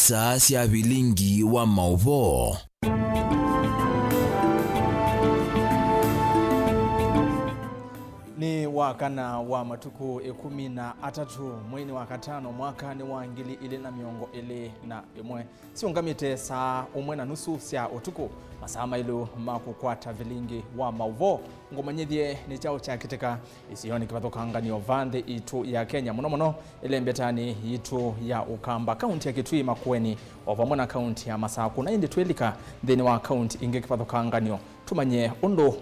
Isa cia Vilingi wa Mauvoo. Ni wakana wa matuku 13 mwezi wa katano mwaka ni wa 2021 siungamite saa 1:30 cia utuku masaa mailu makukwata Vilingi wa Mauvoo ngomanyithie ni chao cha kiteka isioni kivathukanganio vande itu ya Kenya muno ile mbetani itu ya Ukamba kaunti ya Kitui Makueni ovamona kaunti ya Masaku na indi twelika thini wa kaunti inge kivathukanganio tumanye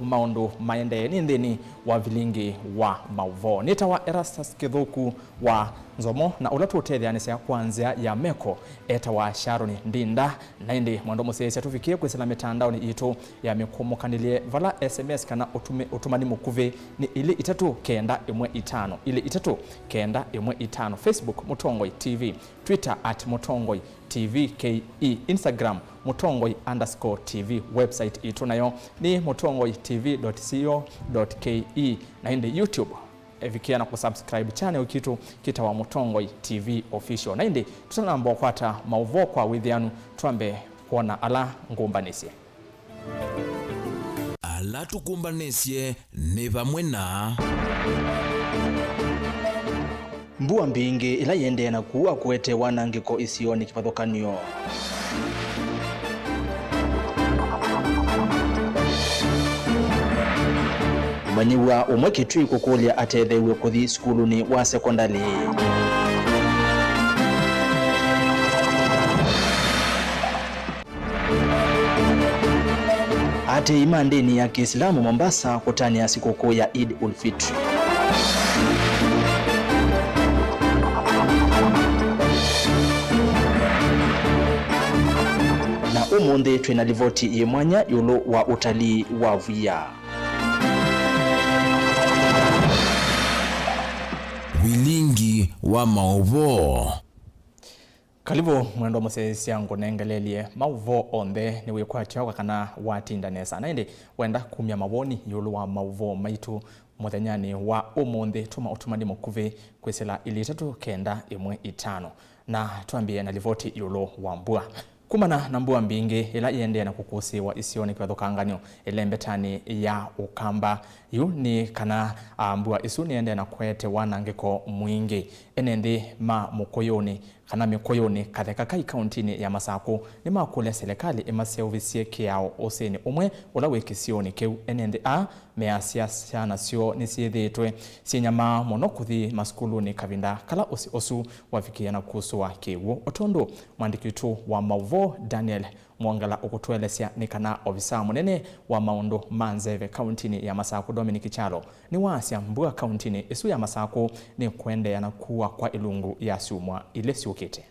maundu maende ni ndini wa Vilingi wa Mauvoo. Nita wa Erastus Kithuku wa Nzomo na ulatu utethyanisa kwanzia ya Meko eta wa Sharon Ndinda na indi mwando musesi tufikie kwisila mitandao ni itu ya mikumokanile vala SMS kana utumani mukuve ni ili 3-9-1-5 ili 3-9-1-5 Facebook Mutongoi TV, Twitter @Mutongoi TV KE, Instagram Mutongoi_TV, website itu nayo ni mutongoitv.co.ke na indi YouTube evikia na kusubscribe channel kitu kita wa Mutongoi TV official na indi tutanamba kwata Mauvoo kwa withianu tuambe kuona ala ngumbanisye ala tukumbanisye ni vamwe na mbua mbingi ila yende na kuwa kuete wanangiko isioni kivathukanio. Manyiwa umwe Kitui kukulia atethewe kuthi skuluni wa sekondari. Ate imandini ya Kiislamu Mombasa kutania sikukuu ya Eid ul-Fitr. Na umundi twina livoti imwanya yulu wa utalii wa vuya. Vilingi wa Mauvoo. Kalibu mwendo musesi yangu nengelelie Mauvoo onde ni wikwatia kana watinda nesa na indi wenda kumya mawoni yulu wa Mauvoo maitu muthenyani wa umundi tuma utumani mukuve kwisila ili 3-9-1-5 na tuambie na livoti yulu wa mbua kumana na mbua mbingi ila yende na kukusiwa isioni kivathukanganio ile mbetani ya Ukamba yu ni kana mbua isu ni yende na kwete wanangiko mwingi enendi mukoyoni kana mikoyoni katheka kai kauntini ya Masaku ni makule serikali imaseuvisie kiao oseni umwe ula wekisioni keu enendi measia sana sio nisiethitwe sinyama mono kuthi maskuluni kavinda kala osu wafikia na kuhusu wa kiwu otondo mwandikitu wa Mauvoo Daniel Mwangala ukutwelesya ni kana ofisa munene wa maundu manzeve kauntini ya Masaku Dominic Chalo ni wasya mbua kauntini isu ya Masaku ni kwende ya nakuwa kwa ilungu ya sumwa ile siukite.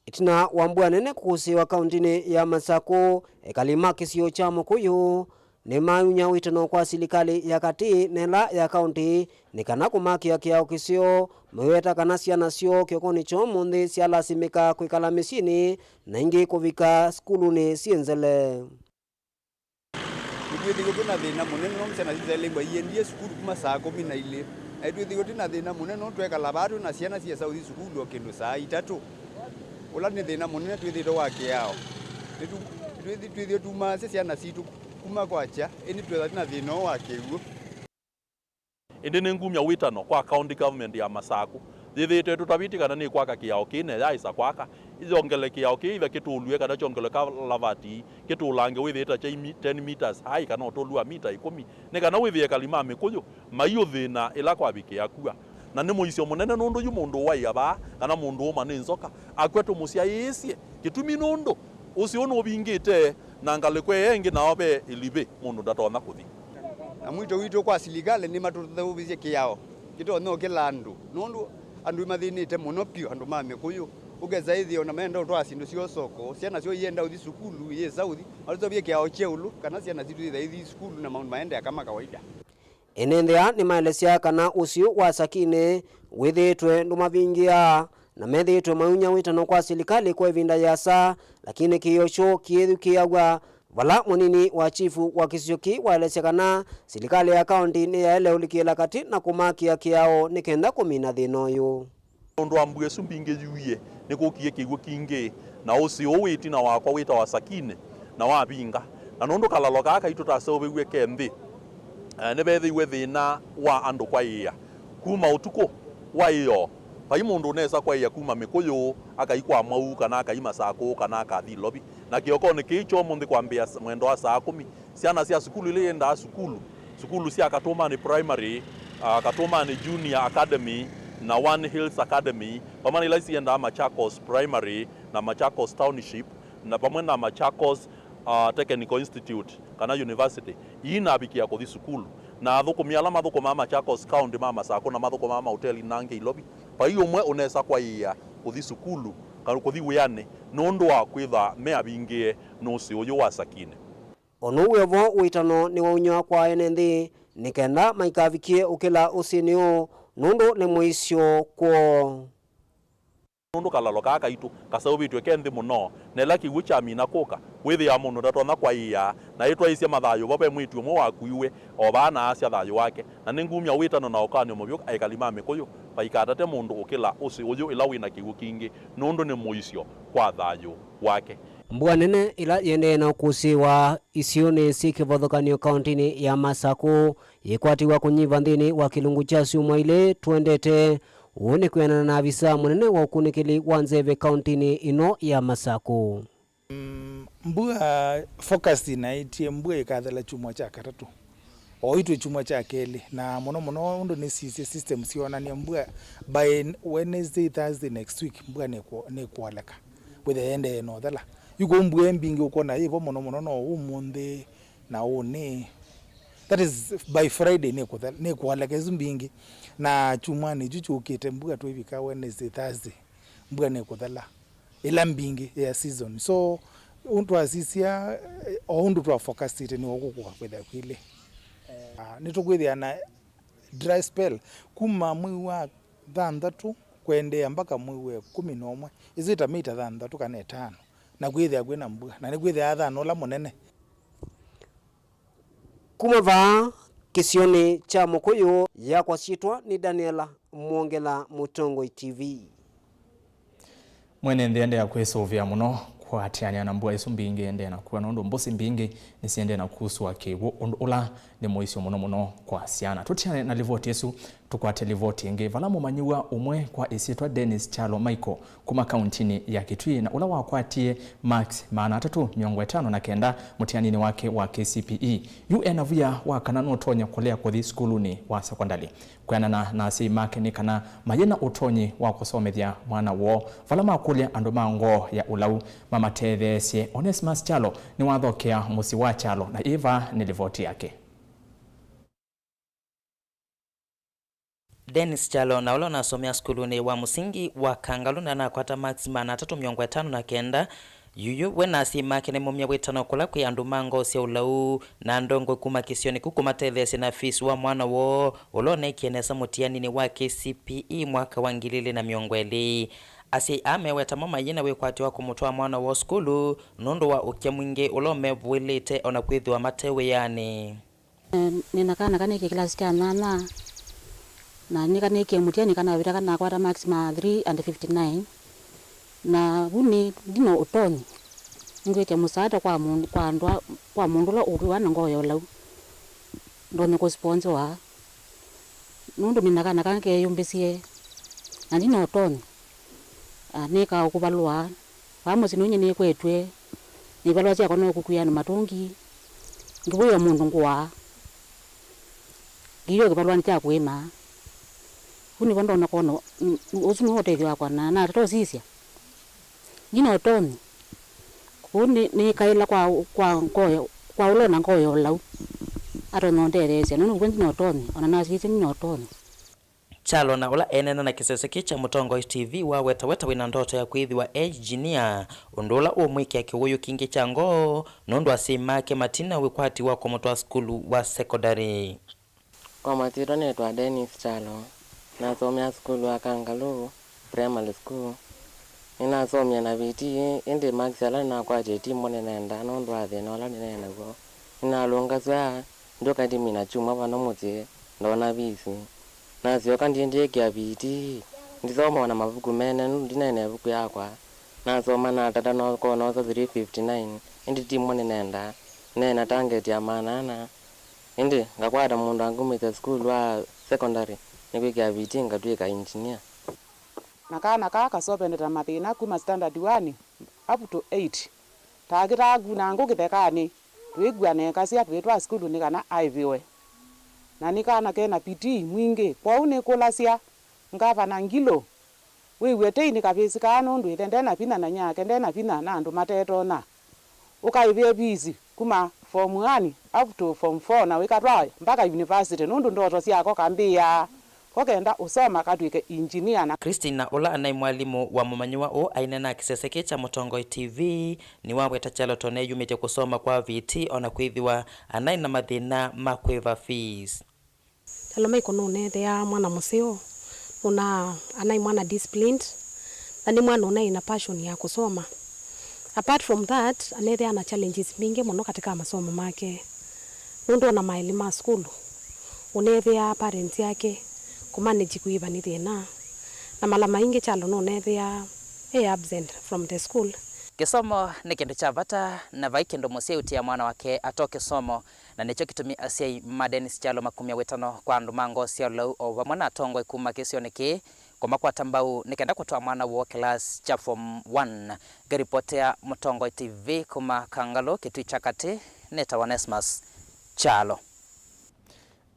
Itina wambua nene kuhusiwa kauntini ya Masaku ekalima kisio cha Mukuyu ni mayunya witano kwa serikali ya kati nela ya kaunti ni kana kumakia kiao kisio mweta kana siana sio kiokoni cho mundi sialasimika kwikala misini na ingi kuvika skuluni sienzele. Itwithigo na thina munene no msana sizelengwa yendie skulu kuma saa 10 ile itwithigo na thina munene no twekala batu na siana cia sauthi skulu kindu saa 3 ula ni thina munene twithiro wake yao twithio tuma siana situ kuma kwacha eni twetha na thina wake guo indi ni ngumya witano kwa county government ya Masaku thithite tutavitikana ni kwaka kiao kine ya isa kwaka izongele kiao kiitha kitulue kana chongele ka lavati kitulange withita cha 10 meters high kana otolua mita 10 ne kana withie kalima mikuyu mayo thina ila kwa biki yakua na ni muicio munene nundu yu mundu wa yaba kana mundu uma ni nzoka akwetu musia yisi kitumi nundu ucio no bingite na ngalikwe yengi na obe ilibe mundu ndatona kuthi na mwito wito kwa serikali ni matuthuvizie kiao kito no kilandu nundu andu mathinite muno pio andu ma Mikuyu ugeza ithio na menda utwa sindu cio soko ciana cio yenda uthi sukulu ye sauthi alizobie kiao cheulu kana ciana zitu ithi sukulu na maundu maende kama kawaida. Enendea ni maelesia kana usio wa sakine withitwe ndumavingia na methitwe mayunya witano kwa serikali kwa ivinda ya saa lakini kiyocho kiethu kiagwa vala munini wa chifu wa Kisioki waelesekana serikali ya kaunti ni yaele ulikiela kati na kumakia kiao nikenda kumina thina uyu ndo ambue sumbinge yuye nikukie kigwo kinge na ucio witi na wakwa wita wa sakine na wabinga na nondo kalalo kaka itutasobewe kembe ne bethiwe thina wa andu kwa iya kuma utuko wa iyo pai mundu nesa kwa iya kuma mikuyu akaikwa mau kana akaima sako kana akathi lobi na kioko ni kicho mundi kwambia mwendo wa saa 10 ciana cia sukulu ile enda sukulu cia Katoma ni primary Katoma ni junior academy na One Hills Academy pamana ila sienda Machakos primary na Machakos township na pamwe na Machakos Technical Institute kana university ina abikia kuthi sukulu na thukumia ala mathukuma Machakos county mama sako na mathukuma hoteli nange ilobi pa hiyo mwe unesa kwa iya kuthi sukulu kana kuthi wiane nondo wa kwitha me abingie no si uyu wa sakine onu wevo witano ni waunywa kwa enendi nikenda maikavikie ukila usinio nondo ni muisyo kwa nondo kalalo kaka itu kasawitwe kendi muno nela kiwucha mina koka withi ya muno ndatona kwa iya na itwa isia mathayo babe mwitu mo wakuiwe obana asia thayo wake na ningumya witano na okanyo mobyo aikalima mikoyo paikatate mundu ukila usi uyu ila wina kiwu kingi nondo ni muisyo kwa thayo wake mbua nene ila yende na ukusiwa isione sikivothokanio kauntini ya Masako yikwatiwa kunyiva nthini wa kilungu cha siumwa ile tuendete uone kuyana na avisa munene wa ukunikili wa nzeve kauntini ino ya Masako. Mbua focus na itie mbua ikathala chumwa cha katatu oitwe chumwa cha keli na muno ndo ni system siona ni mbua by Wednesday Thursday next week mbua ne kualeka with the end no dhala yuko mbua mbingi uko na hivyo muno no umundi na one that is by Friday ne kualeka zumbingi na chumani juchukite mbua twivika Wednesday Thursday mbua ne kudhala ila mbingi ya season so untu asisia untu twa focus ite ni okukwa kwetha kwile nitukwithia na dry spell kuma mwi wa 6 kwendea mpaka mwi wa 11 izita mita 6 kana 5 na kwithia kwina mbua na ni kwithia athano la munene kumava kisioni cha mukuyu ya kwasitwa ni Daniela Mwongela Mutongoi TV mwene ndiende ya kwesovya muno kwatiania na mbua isu mbingi ende na kuwa nondo mbosi mbingi nisiende na kuswa kiwu ula ni moisio muno kwa siana tutiane na livoti yesu tukwate livoti ingi valamu manyiwa umwe kwa isitwa Dennis Chalo Michael kuma kauntini ya Kitui na ula wakwatie Max maana 359 mutianini wake wa KCPE UN avuya wakanano utonya kolea kuthi skuluni wa sekondari kwenana na si makini kana mayena utonyi wa kusomethia mwana wo valama kulia andomango ya ulau mama tethesie Onesmus Chalo ni wathokea musi wa Chalo na Eva ni livoti yake. Dennis Chalo na ulo nasomea skuluni wa musingi wa Kangaluna na kwata maxima na 359 yuyu wena si makine mumya wetano kula kwe andumango sia ulau na ndongo kuma kisioni kukuma tethesi na fees wa mwana wo ulone kienesa mutiani ni wa KCPE mwaka wa 2020 asi ameweta mama yina wekwati wa kumutoa mwana wo skulu nondo wa ukia mwingi ulome vuilite ona kwithu wa matewe yani ninakana kanike klasi kia nana na nikanike mutiani kana vita kana kwata maxima 359 na huni dino utoni ngwete musaada kwa mundu la ubiwa na ngoyo lau ndone ko sponsor wa nundu ninakana kanke yumbisie na dino utoni nika ukubalwa pamozi nunye ni kwetwe ni balwa cia kono kukuyana matungi ngibuya mundu ngwa giyo gibalwa ni cia kwima huni bondo na kono usunu hotethi wakwa na totosisia ngino toni kuni ni kaila kwa ngoyo kwa ulo na ngoyo lau aro nondereze nunu kwendi no toni ona nasisi ni toni Chalo na ula enena na kiseseki cha Mutongoi TV wa weta wina ndoto ya kuithiwa engineer undula umwiki ya kiwuyu kingi chango nundu asimake matina wikwati wa kumutwa skulu wa secondary kwa matiro netwa Dennis Chalo na somea skulu wa Kangaloo primary school inasomya na viti indi maxala na kwa jeti mone nenda no ndo athe no la nene go inalonga za ndo kandi mina chuma bano muti ndona bisi na zio kandi ndiye kya viti ndisoma na mavuku mene ndinene vuku yakwa na soma na tata no ko no 359 indi timu nenda nena target ya manana indi ngakwata mundu angumita school wa secondary nikwikia viti ngatwika engineer nakana kaka sopendeta mathina kuma standard 1 up to 8 tagira guna ngugithekani twigwane kasia twitwa school ni kana aiviwe na nikana kena PT mwingi kwa une kulasia ngava na ngilo wewe teini kabisa kana ndu itendena pina na nyake ndena pina na ndu matetona ukaivie busy kuma form 1 up to form 4 na wikatwa mpaka university nundu ndoto siako kambia kokenda usoma katwike engineer na Christina Ola anai mwalimu wa mumanyiwa o ainena kiseseke cha Mutongoi TV ni waweta chalo tone yumite kusoma kwa VT ona kwithiwa anai na mathina makweva fees taloma ikonone thea mwana museo una anai mwana disciplined na ni mwana una ina passion ya kusoma. Apart from that anethe ana challenges mingi muno katika masomo make nundu na maelima school unethea parents yake kumanage kuiva ni thina na mala maingi chalo no nethea absent from the school. Kisomo ni kindu cha bata na vai kindu museutia mwana wake atoke somo na nicho kitumi asiai madenis chalo 15 kwa andu mango cia lau o mwana atongwe kuma kisio niki kuma kwa tambau nikenda kutoa mwana wo class cha form 1 garipotea Mutongoi TV kuma Kangalo kitui chakati neta Onesmus Chalo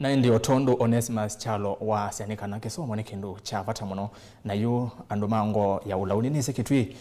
na ndi otondo Onesmus Chalo wa sianikana kisomo ni kindu cha bata muno na yu andu mango ya ulauni ni sekitui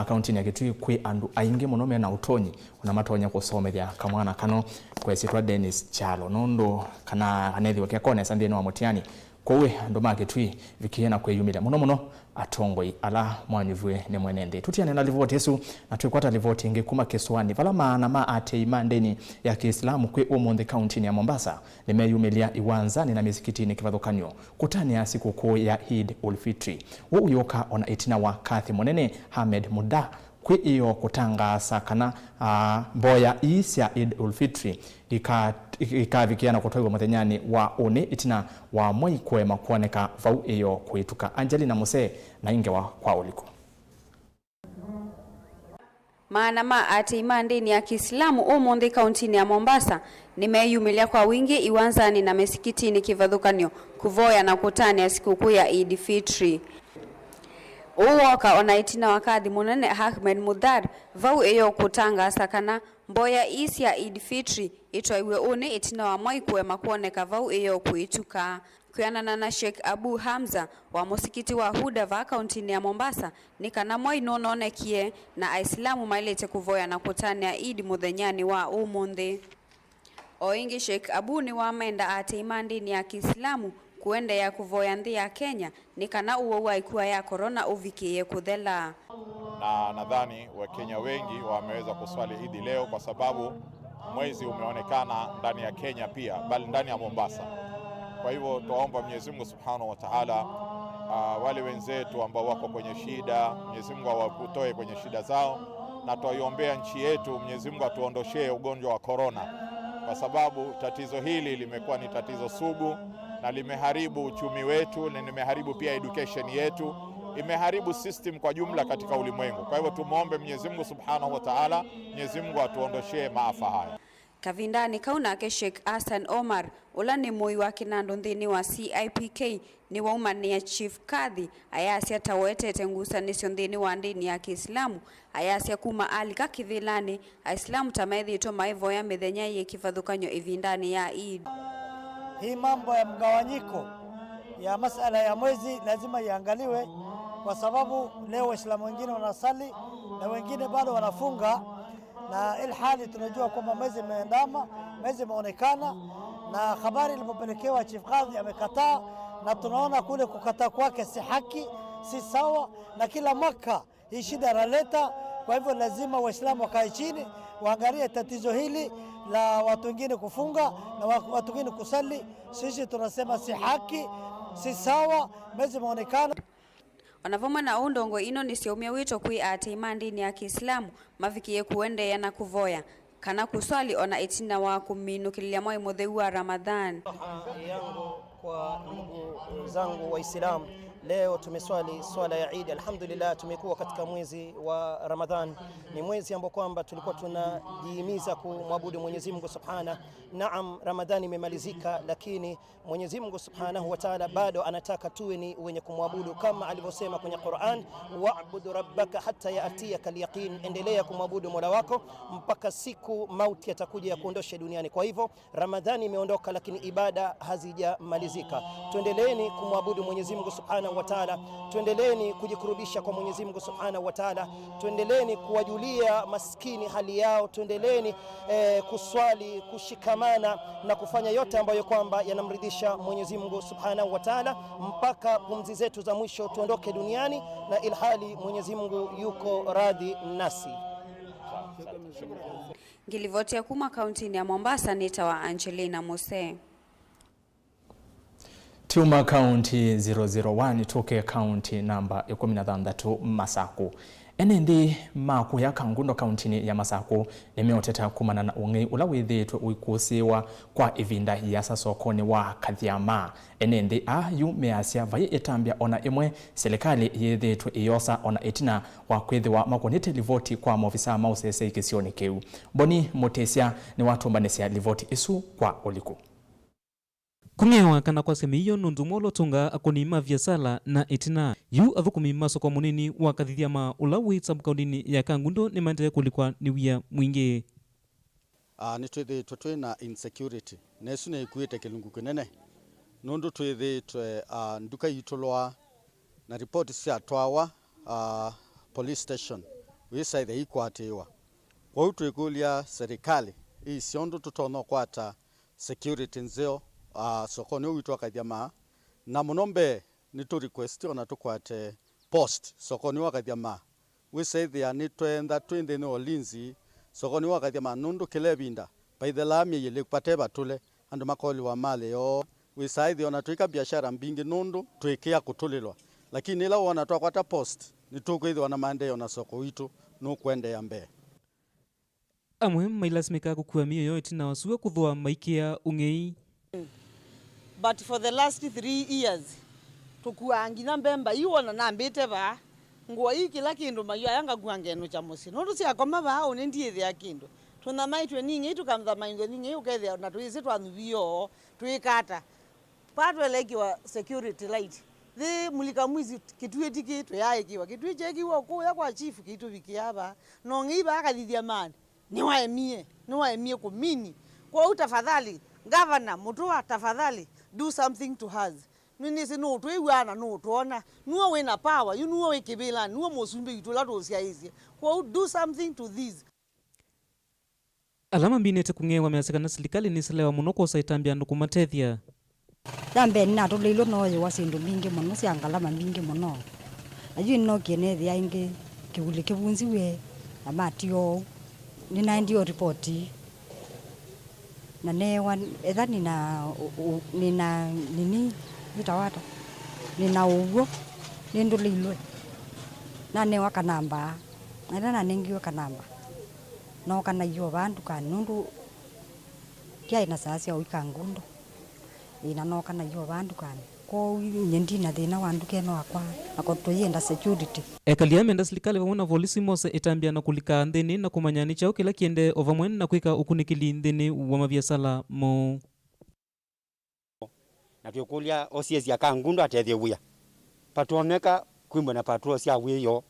county ya kitui kwi andu aingi muno mena utonyi una matonya kusomethia kamwana kano kwesitwa Dennis Chalo nondo kana anethi wake kone sandeni wa mutiani kowe andu makitui vikiena kweyumira muno atongoi ala mwanyivwe ne mwenende tutiane na livoti Yesu na tukwata livoti ingi kuma Kiswani vala maana ma ate imandeni ya Kiislamu kwe Omonde County ya Mombasa limeyumilia iwanzani na misikitini kivathukanyo kutania siku kuu ya Eid ul-Fitri wo uyoka ona itina wa Kathi Monene Hamed Muda kwi iyo kutangasa kana mboya isya Eid ul-Fitri ikavikiana kutoiwa muthenyani wa one itina wa mwai kwema kuoneka vau iyo kuituka Angelina Muse na inge wa kwa uliko. Maana ma ati imandeni ya Kiislamu Omonde County ya Mombasa nimeyumilia kwa wingi iwanzani na misikitini kivathukanyo kuvoya na kutania sikukuu ya Eid Fitri. Uwoka ona itina wakadhi munene Ahmed Mudar vau iyo kutanga sakana mboya isi ya Eid Fitri itwaiwe une itina wa mwai kwema kuoneka vau iyo kuituka kuyanana na Sheikh Abu Hamza wa musikiti wa Huda va kaunti ya Mombasa nikana mwai nononekie na Aislamu mailete kuvoya na kutania Eid muthenyani wa Omonde. Oingi Sheikh Abu ni wamenda ate imandini ya Kiislamu kuende ya kuvoya nthi ya Kenya nikana uwa ikuwa ya corona uvikie kuthela. Na nadhani Wakenya wengi wameweza kuswali Eid leo kwa sababu mwezi umeonekana ndani ya Kenya pia bali ndani ya Mombasa. Kwa hivyo tuomba Mwenyezi Mungu Subhanahu wa Ta'ala wale wenzetu ambao wako kwenye shida Mwenyezi Mungu awakutoe kwenye shida zao na tuiombea nchi yetu Mwenyezi Mungu atuondoshee ugonjwa wa corona kwa sababu tatizo hili limekuwa ni tatizo sugu na limeharibu uchumi wetu na limeharibu pia education yetu, imeharibu system kwa jumla katika ulimwengu. Kwa hivyo tumuombe Mwenyezi Mungu Subhanahu wa Ta'ala, Mwenyezi Mungu atuondoshee maafa haya. Kavindani kauna ke Sheikh Hassan Omar ulani mui wa kinando nthini wa CIPK ni waumani ya Chief Kadhi ayasia tawete tengusa nisio nthini wa ndini ya Kiislamu ayasia kuma alika kithilani Aislamu tamaithi ito maivo ya mithenya ye kivathukanyo ivindani ya Eid. Hii mambo ya mgawanyiko ya masala ya mwezi lazima iangaliwe kwa sababu leo Waislamu wengine wanasali na wengine bado wanafunga na ilhali tunajua kwamba mwezi umeandama, mwezi umeonekana na habari ilipopelekewa Chief Kadhi amekataa na tunaona kule kukataa kwake si haki, si sawa na kila mwaka hii shida inaleta. Kwa hivyo lazima Waislamu wakae chini waangalie tatizo hili la watu wengine kufunga na watu wengine kusali. Sisi tunasema si haki, si sawa, mwezi umeonekana. Wanavoma na undongo ino ni siomia wito kui ate imandini ya Kiislamu mafikie kuende yana kuvoya kana kuswali ona itina wa kuminukilia mwai Mauvoo wa Ramadhan. Yangu kwa ndugu zangu Waislamu, leo tumeswali swala ya Eid. Alhamdulillah, tumekuwa katika mwezi wa Ramadhan. Ni mwezi ambao kwamba tulikuwa tunajihimiza kumwabudu Mwenyezi Mungu Subhanahu. Naam, Ramadhani imemalizika, lakini Mwenyezi Mungu Subhanahu wa Ta'ala bado anataka tuwe ni wenye kumwabudu kama alivyosema kwenye Qur'an, wa'budu rabbaka hatta ya'tiyaka al-yaqin. Endelea kumwabudu Mola wako mpaka siku mauti yatakuja ya kuondosha duniani. Kwa hivyo Ramadhani imeondoka, lakini ibada hazijamalizika. Tuendeleeni kumwabudu Mwenyezi Mungu Subhanahu wa Ta'ala, tuendeleeni kujikurubisha kwa Mwenyezi Mungu Subhanahu wa Ta'ala, tuendeleeni kuwajulia maskini hali yao, tuendeleeni kuswali, kushikamana na kufanya yote ambayo kwamba yanamridhisha Mwenyezi Mungu Subhanahu wa Ta'ala mpaka pumzi zetu za mwisho tuondoke duniani na ilhali Mwenyezi Mungu yuko radhi nasi. Ngilivotia kuma kaunti ya Mombasa nitawa Angelina Muse. Tuma county 001 toke county namba 13 Masaku. Enendi maku ya kangundo county ya Masaku nimeoteta kumana na ungi ulawithitwe uikusiwa kwa ivinda ya sokoni wa Kathiama. Enendi ayu measia vai etambia ona imwe serikali yithitwe iyosa ona itina wa kwithiwa makonete livoti kwa maofisa mausese ikisioni keu. Boni Motesia ni watu mbanesia livoti isu kwa uliku. Kungewa kana kwa semiyo nundumolo tunga akonima viasala na itina yu avukumima soko munini wa Kathiama ulawi sabkaundini ya kangundo ni mande kulikuwa niwia mwingi. Nitwithe tutwe na insecurity nesu ne ikuite kilungu kinene nundu twithe twe nduka yitulwa na report cia twawa police station wisaithe ikwatiwa kwa utwikulia serikali ii ciondo tutono kwata security nzeo sokoni uitwa Kathiama na munombe ni tu request ona tukwate post sokoni wa Kathiama wisaithia ni twenda twinde ni olinzi sokoni wa Kathiama nundu kilebinda baithelami yele kupate batule andu makoli wa male yo wisaithia ona twika biashara mbingi nundu twikia kutulilwa lakini ila ona twakwata post ni tukwithwa na mande ona soko itu no kwende ya mbe amwe mailasmika kukua miyo yo itina wasuwa kuthwa maikia ungei. But for the last 3 years tukuangina mbemba iwona na mbete ba ngwa iki la kindu mayo yanga kuangeno cha musi nondu sia koma ba onendie thia kindu tuna maitwe ningi tukamtha maingo ningi ukethia na tuizi twanuvio tuikata patwe leki wa security light the mulika mwizi kitue tiki twayekiwa kitue chekiwa kuya kwa chief kitu vikiaba no ngiba akathithia mani ni waemie kumini kwa utafadhali governor mutua tafadhali do something to us. Nini si no twiwana no tuona nuo wena power you nuo wekibela nuo mosumbe itula dosia hizi kwa do something to this. Alama mbinete kungewa measekana serikali ni selewa munoko saitambia ndukumatethia. Dambe na tulilo no wasindu mingi muno siangalama mingi muno. Ayu no kiene thia ingi kibuli kibunziwe amatio nina ndio ripoti. Na newa edha nina nini vitawata nina ugo nendo lilwe na newa kanamba na nengiwa kanamba no kana yo bantu kanundu kia ina sasi au ikangundo ina no kana yo bantu kan ko nyendi na thina wandu keno akwa akotoyenda security ekalia menda serikali vamona polisi mose itambia na kulika ndeni na kumanyani chao kila kiende ovamwen na kwika ukunikili ndeni wa maviasala mo na tukulia osiezi ya kangundo atethia wia patuoneka kwimba na patro sia wiyo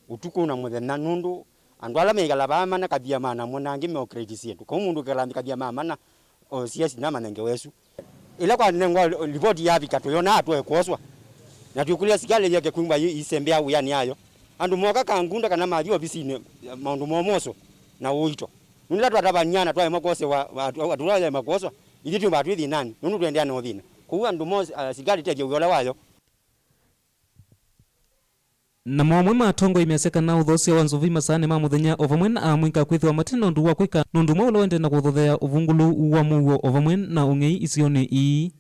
utuku na muthena nundu andu ala megala bama na Kathiama na monangi meokretisi ndu ko mundu kalandi Kathiama mana osiezi na manenge wesu ila kwa nengo ripoti ya bika tuyona atwe kwoswa na tukulia sikale yake kwimba isembea uyani ayo andu moka kangunda kana maji obisine maundu momoso na uito nunda twatabanyana twae makose wa atulaya makoso ili tumba twithi nani nundu twendea no thina kuwa andu mo sikale teje uyola wayo na mwamwe matongo imeaseka na uthosia wa nzuvi masane ma muthenya ovamwe na amwinka kwithwa matino ndu wa kwika nundu mwa ulowende na kuthothea uvungulu wa Mauvoo ovamwe na ungei isione ii.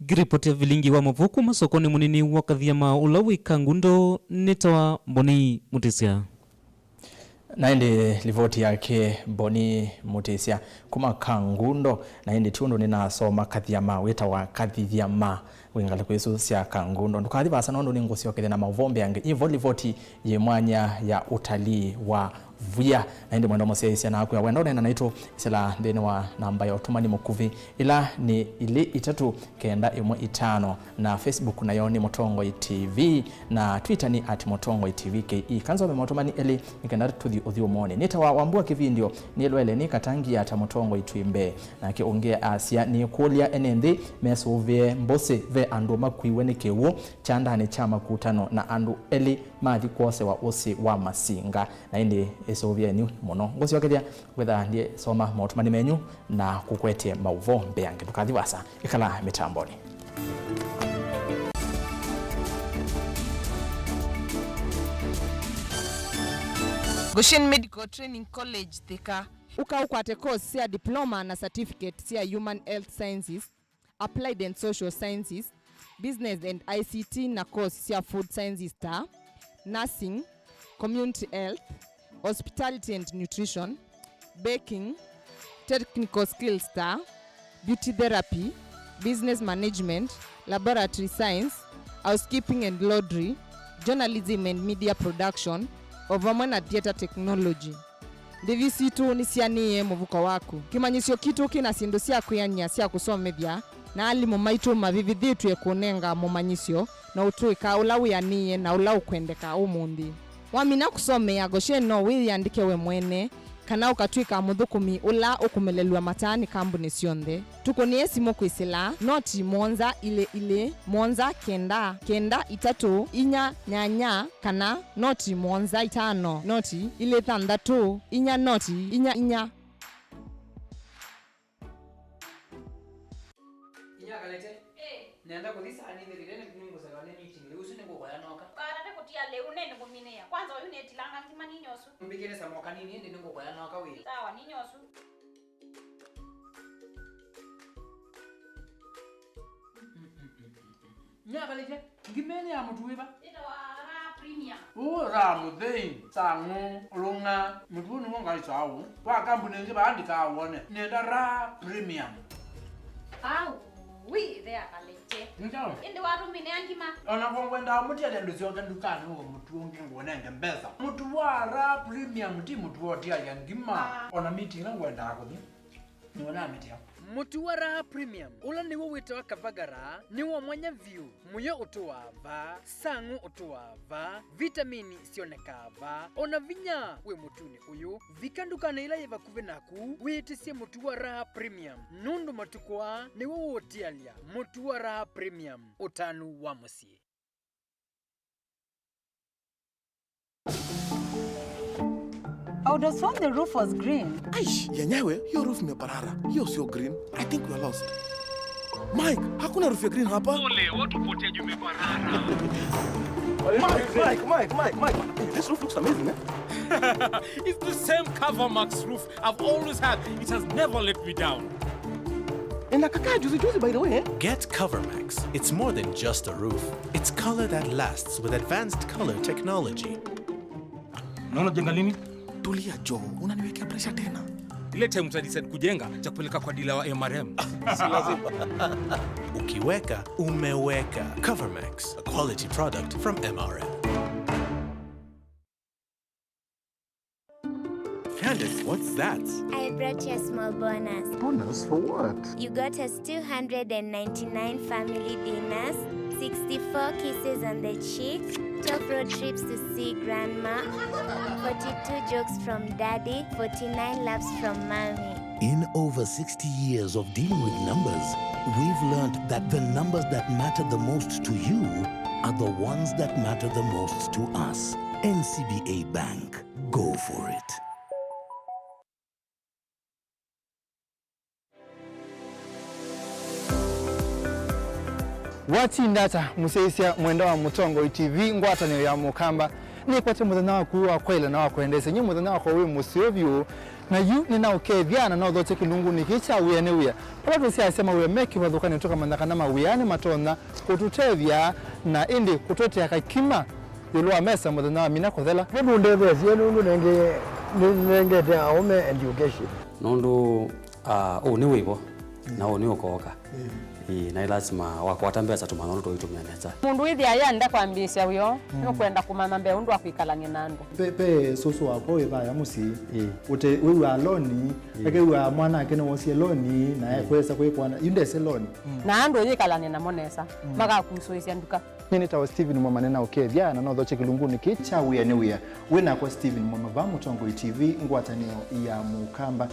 Giripoti ya Vilingi Wa Mauvoo kuma sokoni munini wa Kathiama ulawi Kangundo netawa Boni Mutesia. Na hindi livoti yake Boni Mutesia kuma Kangundo na hindi tundo nina soma Kathiama weta wa Kathiama wingale kwesu sia Kangundo ndukathi basa nondo ningosi wakede na Mauvoo yange ivo livoti ye mwanya ya utalii wa vuya na hindi mwendo mose na haku ya wendo na naito isela ndeni wa namba ya utumani mukuvi ila ni ili 395 na Facebook na yoni Motongoi TV na Twitter ni @MotongOiTVKE kanzo memotumani eli nikenda tuthi uthio mone nita wa wambua kivindio ni elwele ni katangi ya Motongoi Twimbe na kiongea asia ni kulia enende mesove mbose ve andu makwiwe ni kewo chanda ni chama kutano na andu eli mathi kwose wa osi wa masinga na indi esovia ni mono ngosi wakedia whether ndiye soma motumani menyu na kukwetie Mauvoo mbeange tukathi wasa ikala mitamboni. Goshen Medical Training College Thika ukwate course cia diploma na certificate cia Human Health Sciences, Applied and Social Sciences, Business and ICT na course cia Food Sciences ta, Nursing, Community Health, Hospitality and Nutrition, Baking, Technical Skills ta, Beauty Therapy, Business Management, Laboratory Science, Housekeeping and Laundry, Journalism and Media Production, Ovamwe na Theater Technology. Ndivisi tu nisianie muvuko waku. Kimanyisio kitu kina sindu cia kuyanya cia kusomethia na alimu maitu mavivithitu ekunenga mumanyisio na utuika ula wiyanie na ula ukwendeka umundi. Wamina kusomea Goshen no wiyandike we mwene kana ukatwika muthukumi ula ukumelelwa matani kambuni cionthe. Tukonie simu kwisila noti monza ile monza kenda 3 inya kana noti monza 5 noti ile 6 inya noti inya kalete nenda kuthisa ani ndirene kunungo sagane meeting leo usine ngo yanoka karate kutia leo nene kuminea kwanza uyu netilanga ntima ninyosu mbikene samoka nini ndi ngo yanoka we sawa ninyosu nya kalete ngimene ya mtu wiba ita wa premium ra muthei sangu lunga mutunu ngai sawu kwa kambuni nje bandika awone nenda ra premium au wi there kalete njao indi watu minea ngima ona kwenda mutiale nduzio ndukani ngo mutu ongi ngonenge mbeza mutu wa ra premium ti mutu wotia ya ngima ona meeting na ngwenda akuthi niona meeting mutu wa ra premium ula niwo wita wa kavagara niwo mwanya view muyo utuwava sangu utuwava vitamini sionekava ona vinya we mutuni uyu vikandukana ila yeva kuve naku witisie mutu wa ra premium nundu matukwa niwo wotialia mutu wa ra premium utanu wa musie. I would have sworn the roof was green. Aish, yenyewe, hiyo roof imeparara. Hiyo sio green. I think we are lost. Mike, hakuna roof ya green hapa. Ole, watu potea juu imeparara. Mike. This roof looks amazing, eh? It's the same CoverMax roof I've always had. It has never let me down. Inakakaa juzi by the way, eh? Get CoverMax. It's more than just a roof. It's color that lasts with advanced color technology. Unaona jenga nini? Tulia Joe, unaniwekea pressure tena. Ile time utadecide kujenga cha kupeleka kwa dealer wa MRM. Si lazima. Ukiweka, umeweka. CoverMax, a quality product from MRM. Candace, what's that? I brought you a small bonus. Bonus for what? You got us 299 family dinners, 64 kisses on the cheek, 12 road trips to see grandma, 42 jokes from daddy, 49 laughs from mommy. In over 60 years of dealing with numbers, we've learned that the numbers that matter the most to you are the ones that matter the most to us. NCBA Bank. Go for it. Wati ndata museisia mwendo wa Motongoi TV ngwata ni ya mukamba ni kwate muthenya wa kuwa kwaile na wa kwendesa nyi muthenya wa kwawe musiovyo na yu ni na ukethiana na uthoche kilungu ni kicha wiyane wiya pala tusiasema wiya meki wathukani toka mandaka na mawiyane matona kututethia na indi kutotea kakima yulwa mesa muthenya wa mina kuthela nundu ndethia nundu nenge te aume education nundu ni wibo na ni ukoka na lazima wakwata mbesa tumana ndo itumia neza mundu withi ayanda kwambisha uyo no kwenda kumama mbe undu akwikalania nandu pe soso wako ithaya musi ute wewe aloni ake wewe mwana ake no wosie loni na kwesa kwikwana yundese loni na andu yikalania na monesa magakusoisia nduka nini tawa Steven Mwamane na ukethia na no thoche kilunguni kicha wiya ni wiya wina kwa Steven Mwamava Mutongo TV ngwatanio ya Mukamba.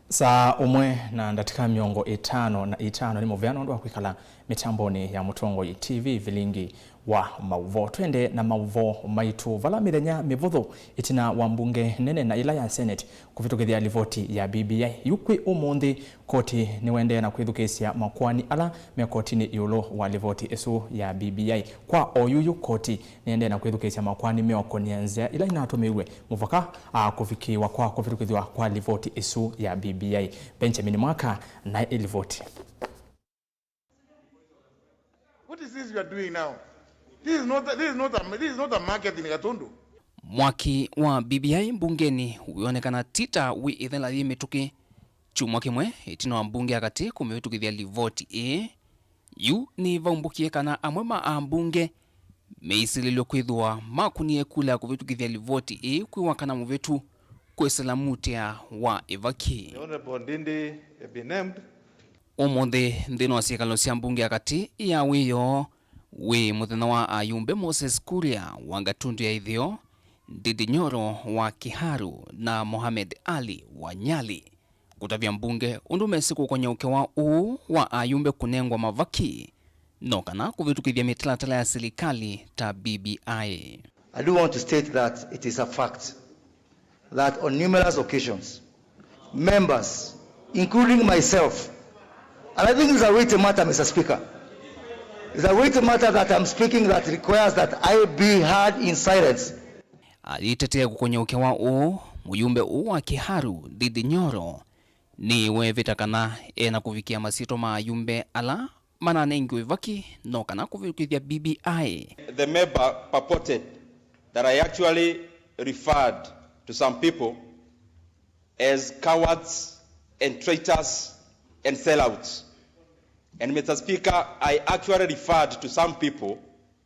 Saa umwe na ndatika miongo 5 ni muveano ndo kwikala mitamboni ya Mutongo TV Vilingi wa Mauvoo. Twende na Mauvoo maitu vala mirenya mivuthu itina wambunge nene na ila ya Senate kuvitukithia livoti ya BBI yukwi umundi koti ni wende na kwithukisia makwani ala me koti ni yulo wa livoti esu ya BBI kwa oyuyu koti ni ende na kwithukisia makwani meoko nianzia ila inatumiwe muvaka kufikiwa kwa kuvitukithia kwa livoti esu ya BBI. Benjamin Mwaka na ilivoti. What is this you are doing now? This is not a market in Gatundu. Mwaki wa BBI mbungeni uonekana tita wi ithela yimituki chumwa kimwe itino wa mbunge akati kumevitukithia livoti yu ni vaumbukie kana amwe ma mbunge meisililio kwithwa makunie kula kuvitukithia livoti kwiwa kana muvetu kwesela mutia wa evaki. Omonde ndino asikalo sia mbunge akati ya wiyo we muthenya wa ayumbe Moses Kuria wa Gatundu ya ithio Ndidi Nyoro wa Kiharu na Mohamed Ali wa Nyali kutavya mbunge undu mesiku kwenye ukewa wa ayumbe kunengwa mavaki no kana kuvitukithia mitalatala ya serikali ta BBI. I do want to state that it is a fact that on numerous occasions members including myself, and I think it's a weighty matter, Mr. Speaker. It's a weighty matter that I'm speaking that requires that I be heard in silence. Alitetea kwenye ukewa muyumbe wa Kiharu Ndidi Nyoro ni wevita kana na kuvikia masito maayumbe ala manane ingiwe vaki no kana kuvikithia BBI. The member purported that I actually referred to some people as cowards and traitors and sellouts. And Mr. Speaker, I actually referred to some people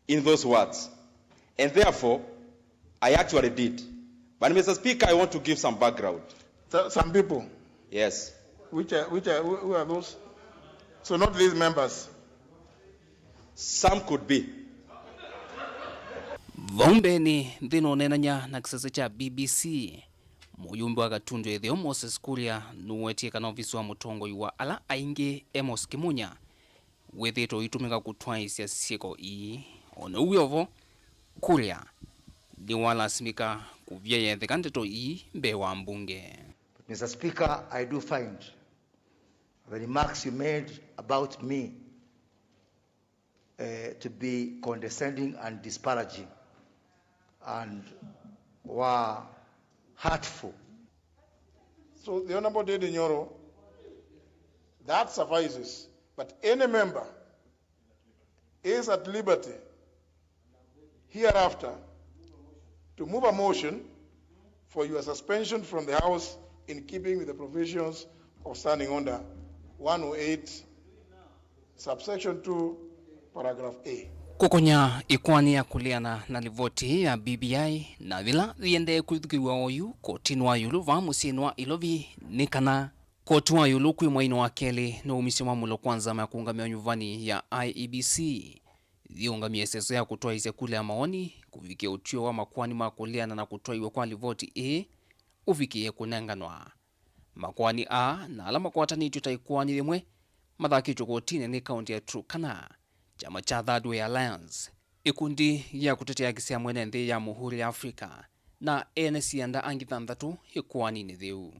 in those words. And therefore, I actually did. But Mr. Speaker, I want to give some background. Some people? Yes. Who are those? So not these members? Some could be. Vombeni ndino nenanya na kisasa cha BBC. Muyumbe wa Gatundu ethio Moses Kuria nuwetie kana ofisi wa Mutongo iwa ala ainge Emos Kimunya wethito itumika kutwaisya sieko ona uyovo Kuria ni wala simika kuvya yetheka ndeto mbe wa mbunge. Mr. Speaker, I do find the remarks you made about me to be condescending and disparaging and were hurtful. So the Honorable Ndidi Nyoro, that suffices. But any member is at liberty hereafter to move a motion for your suspension from the House in keeping with the provisions of Standing Order 108, subsection 2, paragraph A. Kukonya ikwani ya kuliana na livoti ya BBI na vila viende kuthukirwa oyu kotinwa yulu va musinwa ilovi nikana kotua yulu kwi mwaino wa keli na umisima mulo kwanza makungamia nyuvani ya IEBC viungamia eseso ya kutoa ise kule ya maoni kufikia utio wa makwani makuliana na kutoa iwe kwa livoti ufikie kunenganwa makwani na ala makwatani tutaikuwa nilimwe madhaki chukotine ni kaunti ya Turkana. Chama cha Third Way Alliance ikundi ya kutetea kisia mwenende ya Muhuri ya Afrika na ene sianda angi thanthatu ikwani ni thiu.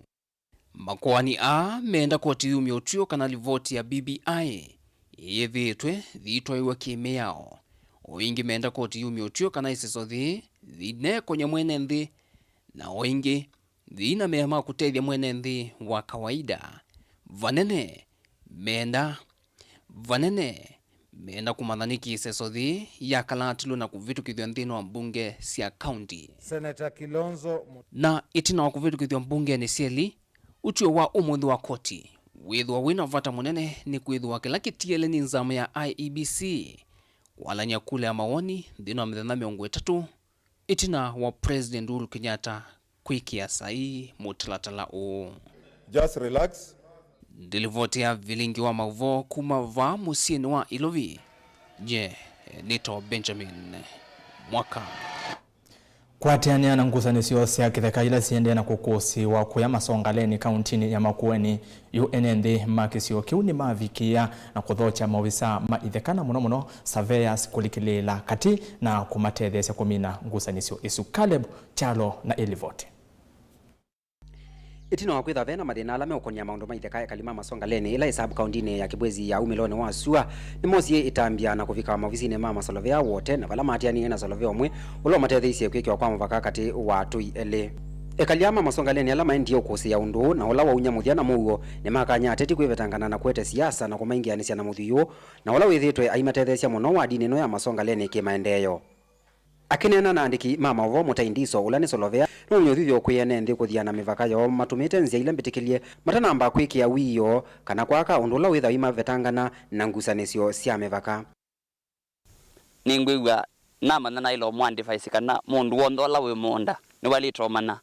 Makwani a menda koti yumi otio kana livoti ya BBI yethitwe thitwa iwa kime yao. Oingi menda koti yumi otio kana iseso thine konya mwene nthi na oingi thina mehama kutethia mwene nthi wa kawaida. Vanene menda kumathaniki iseso thi ya kalatilu na kuvitukithwa nthino wa mbunge sia county. Senator Kilonzo Na itina wa kuvitukithwa mbunge ni sieli utio wa umuthi wa koti. Withwa wina vata munene ni kwithwa kila kitiele ni nzama ya IEBC walanya kule ya mawoni nthino wa mithenya 30 itina wa President Uhuru Kenyatta kwikia sahi mutalatala u. Just relax. Ndilivotea Vilingi Wa Mauvoo kuma va musieni wa Ilovi. Nito Benjamin Mwaka. Kwatiania na ngusanisio cia kitheka ila siende na kukosi wa kuya Masongaleni kauntini ya Makueni UNND makisio kiu ni mavikia na kuthocha mawisa maithekana muno surveyors kulikilela kati na kumatethesya kumina ngusanisio isu. Caleb Chalo na Elivote. Itina wa kwitha vena mathina ala meukonia maundu maitheka ya kalima Masongaleni ila isabu kaundini ya Kibwezi ya umilone wa sua ni mosie itambia na kufika maofisini ma masolovea wote na vala matiani na solovea omwe ulo matetheisye kwikiwa kwa mvaka kati wa tui ele. Ekaliama Masongaleni ala maendio kusi ya undu na ula wa unyamuthia na muo ni makanya ateti kwivetangana na kwete siasa na kumaingianisya na muthiyo na ula withitwe aimatethesya muno wa dini no ya Masongaleni kimaendeyo. Akinena na andiki ma Mauvoo mutaindiso ula ni solovea no nyothithio kuyene nthi kuthiana mivaka yo matumite nzia ila mbitikilie matanamba kwikia wiyo kana kwaka undu ula witha imavetangana na ngusanisyo sia mivaka. Ningwigwa namana na ilo mwandifaisi kana mundu wonthe la wi monda ni walitomana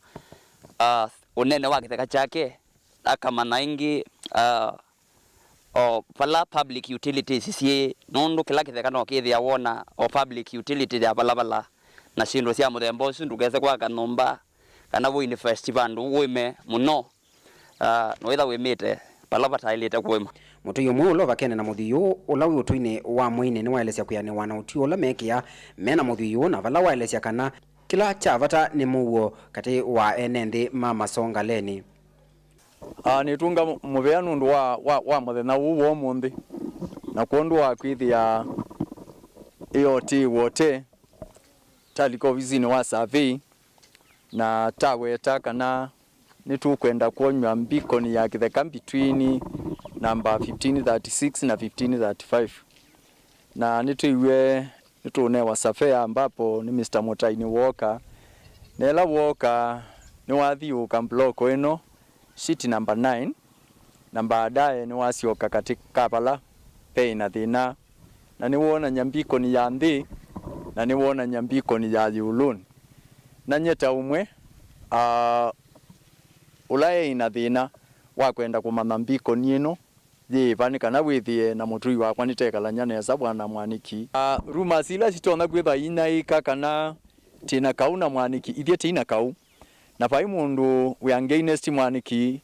unene wa kitheka chake akamana ingi pala public utilities sie nundu kila kitheka no kithia wona o public utility ya balabala na shindo sia muthemba ucio ndugese kwa kanomba kana wine festival ndu wime muno no witha wimite balaba tailite kwima mutu yomwe ulo vakene na muthiyo ula wi utuine wa mwine ni waelesya kuyanewa na utio ula mekia mena muthiyo na vala waelesya kana kila chavata ni muo kati wa enenthi ma Masongaleni. Nitunga muvea nundu wa muthenya uwo munthi na kundu wa kwithia IoT wote taliko vizini wa survey na taweta kana nitukwenda kuonywa mbikoni ya kitheka between number 1536 na 1535 na nitune wa survey ambapo ni Mr. Motaini Walker nela Walker ni wathiuka bloko ino sheet number 9 na baadaye ni wasioka katika pala pei na thina na ni wona nyambiko ni ya nthi na ni wona nyambiko ni ya yuluni na nyeta umwe ulaye ina thina wa kwenda kumana mbiko niino yiva kana withie na mutui wakwa nitekalanya nesa bwana mwaniki rumors ila citona kwitha inaika kana tina kauna mwaniki ithie tina kau na pai mundu we against mwaniki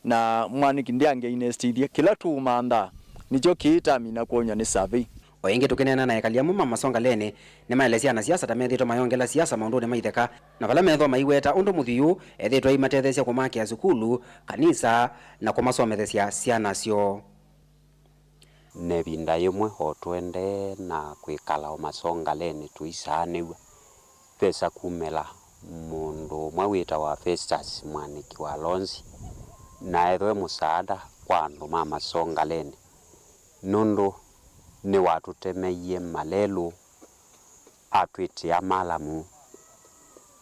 na mwaniki ndi against ithie kila tu manda nicho kiita mina kuonya ni survey. Oingi tukinena na ekaliamu ma Masongaleni ni maelesya na siasa tamethito mayongela siasa maundu ni maitheka na vala metho maiweta undu muthiyu ethitwa imatethesya kumakia sukulu kanisa na kumasomethesya ciana cio. Ne binda yemwe otwende na kwikala o Masongaleni tuisaniwa pesa kumela mundu mwawita wa Festus Mwaniki wa Lonzi na ethwe musaada kwa andu ma Masongaleni nundu ni watu temeye malelu atwiti ya malamu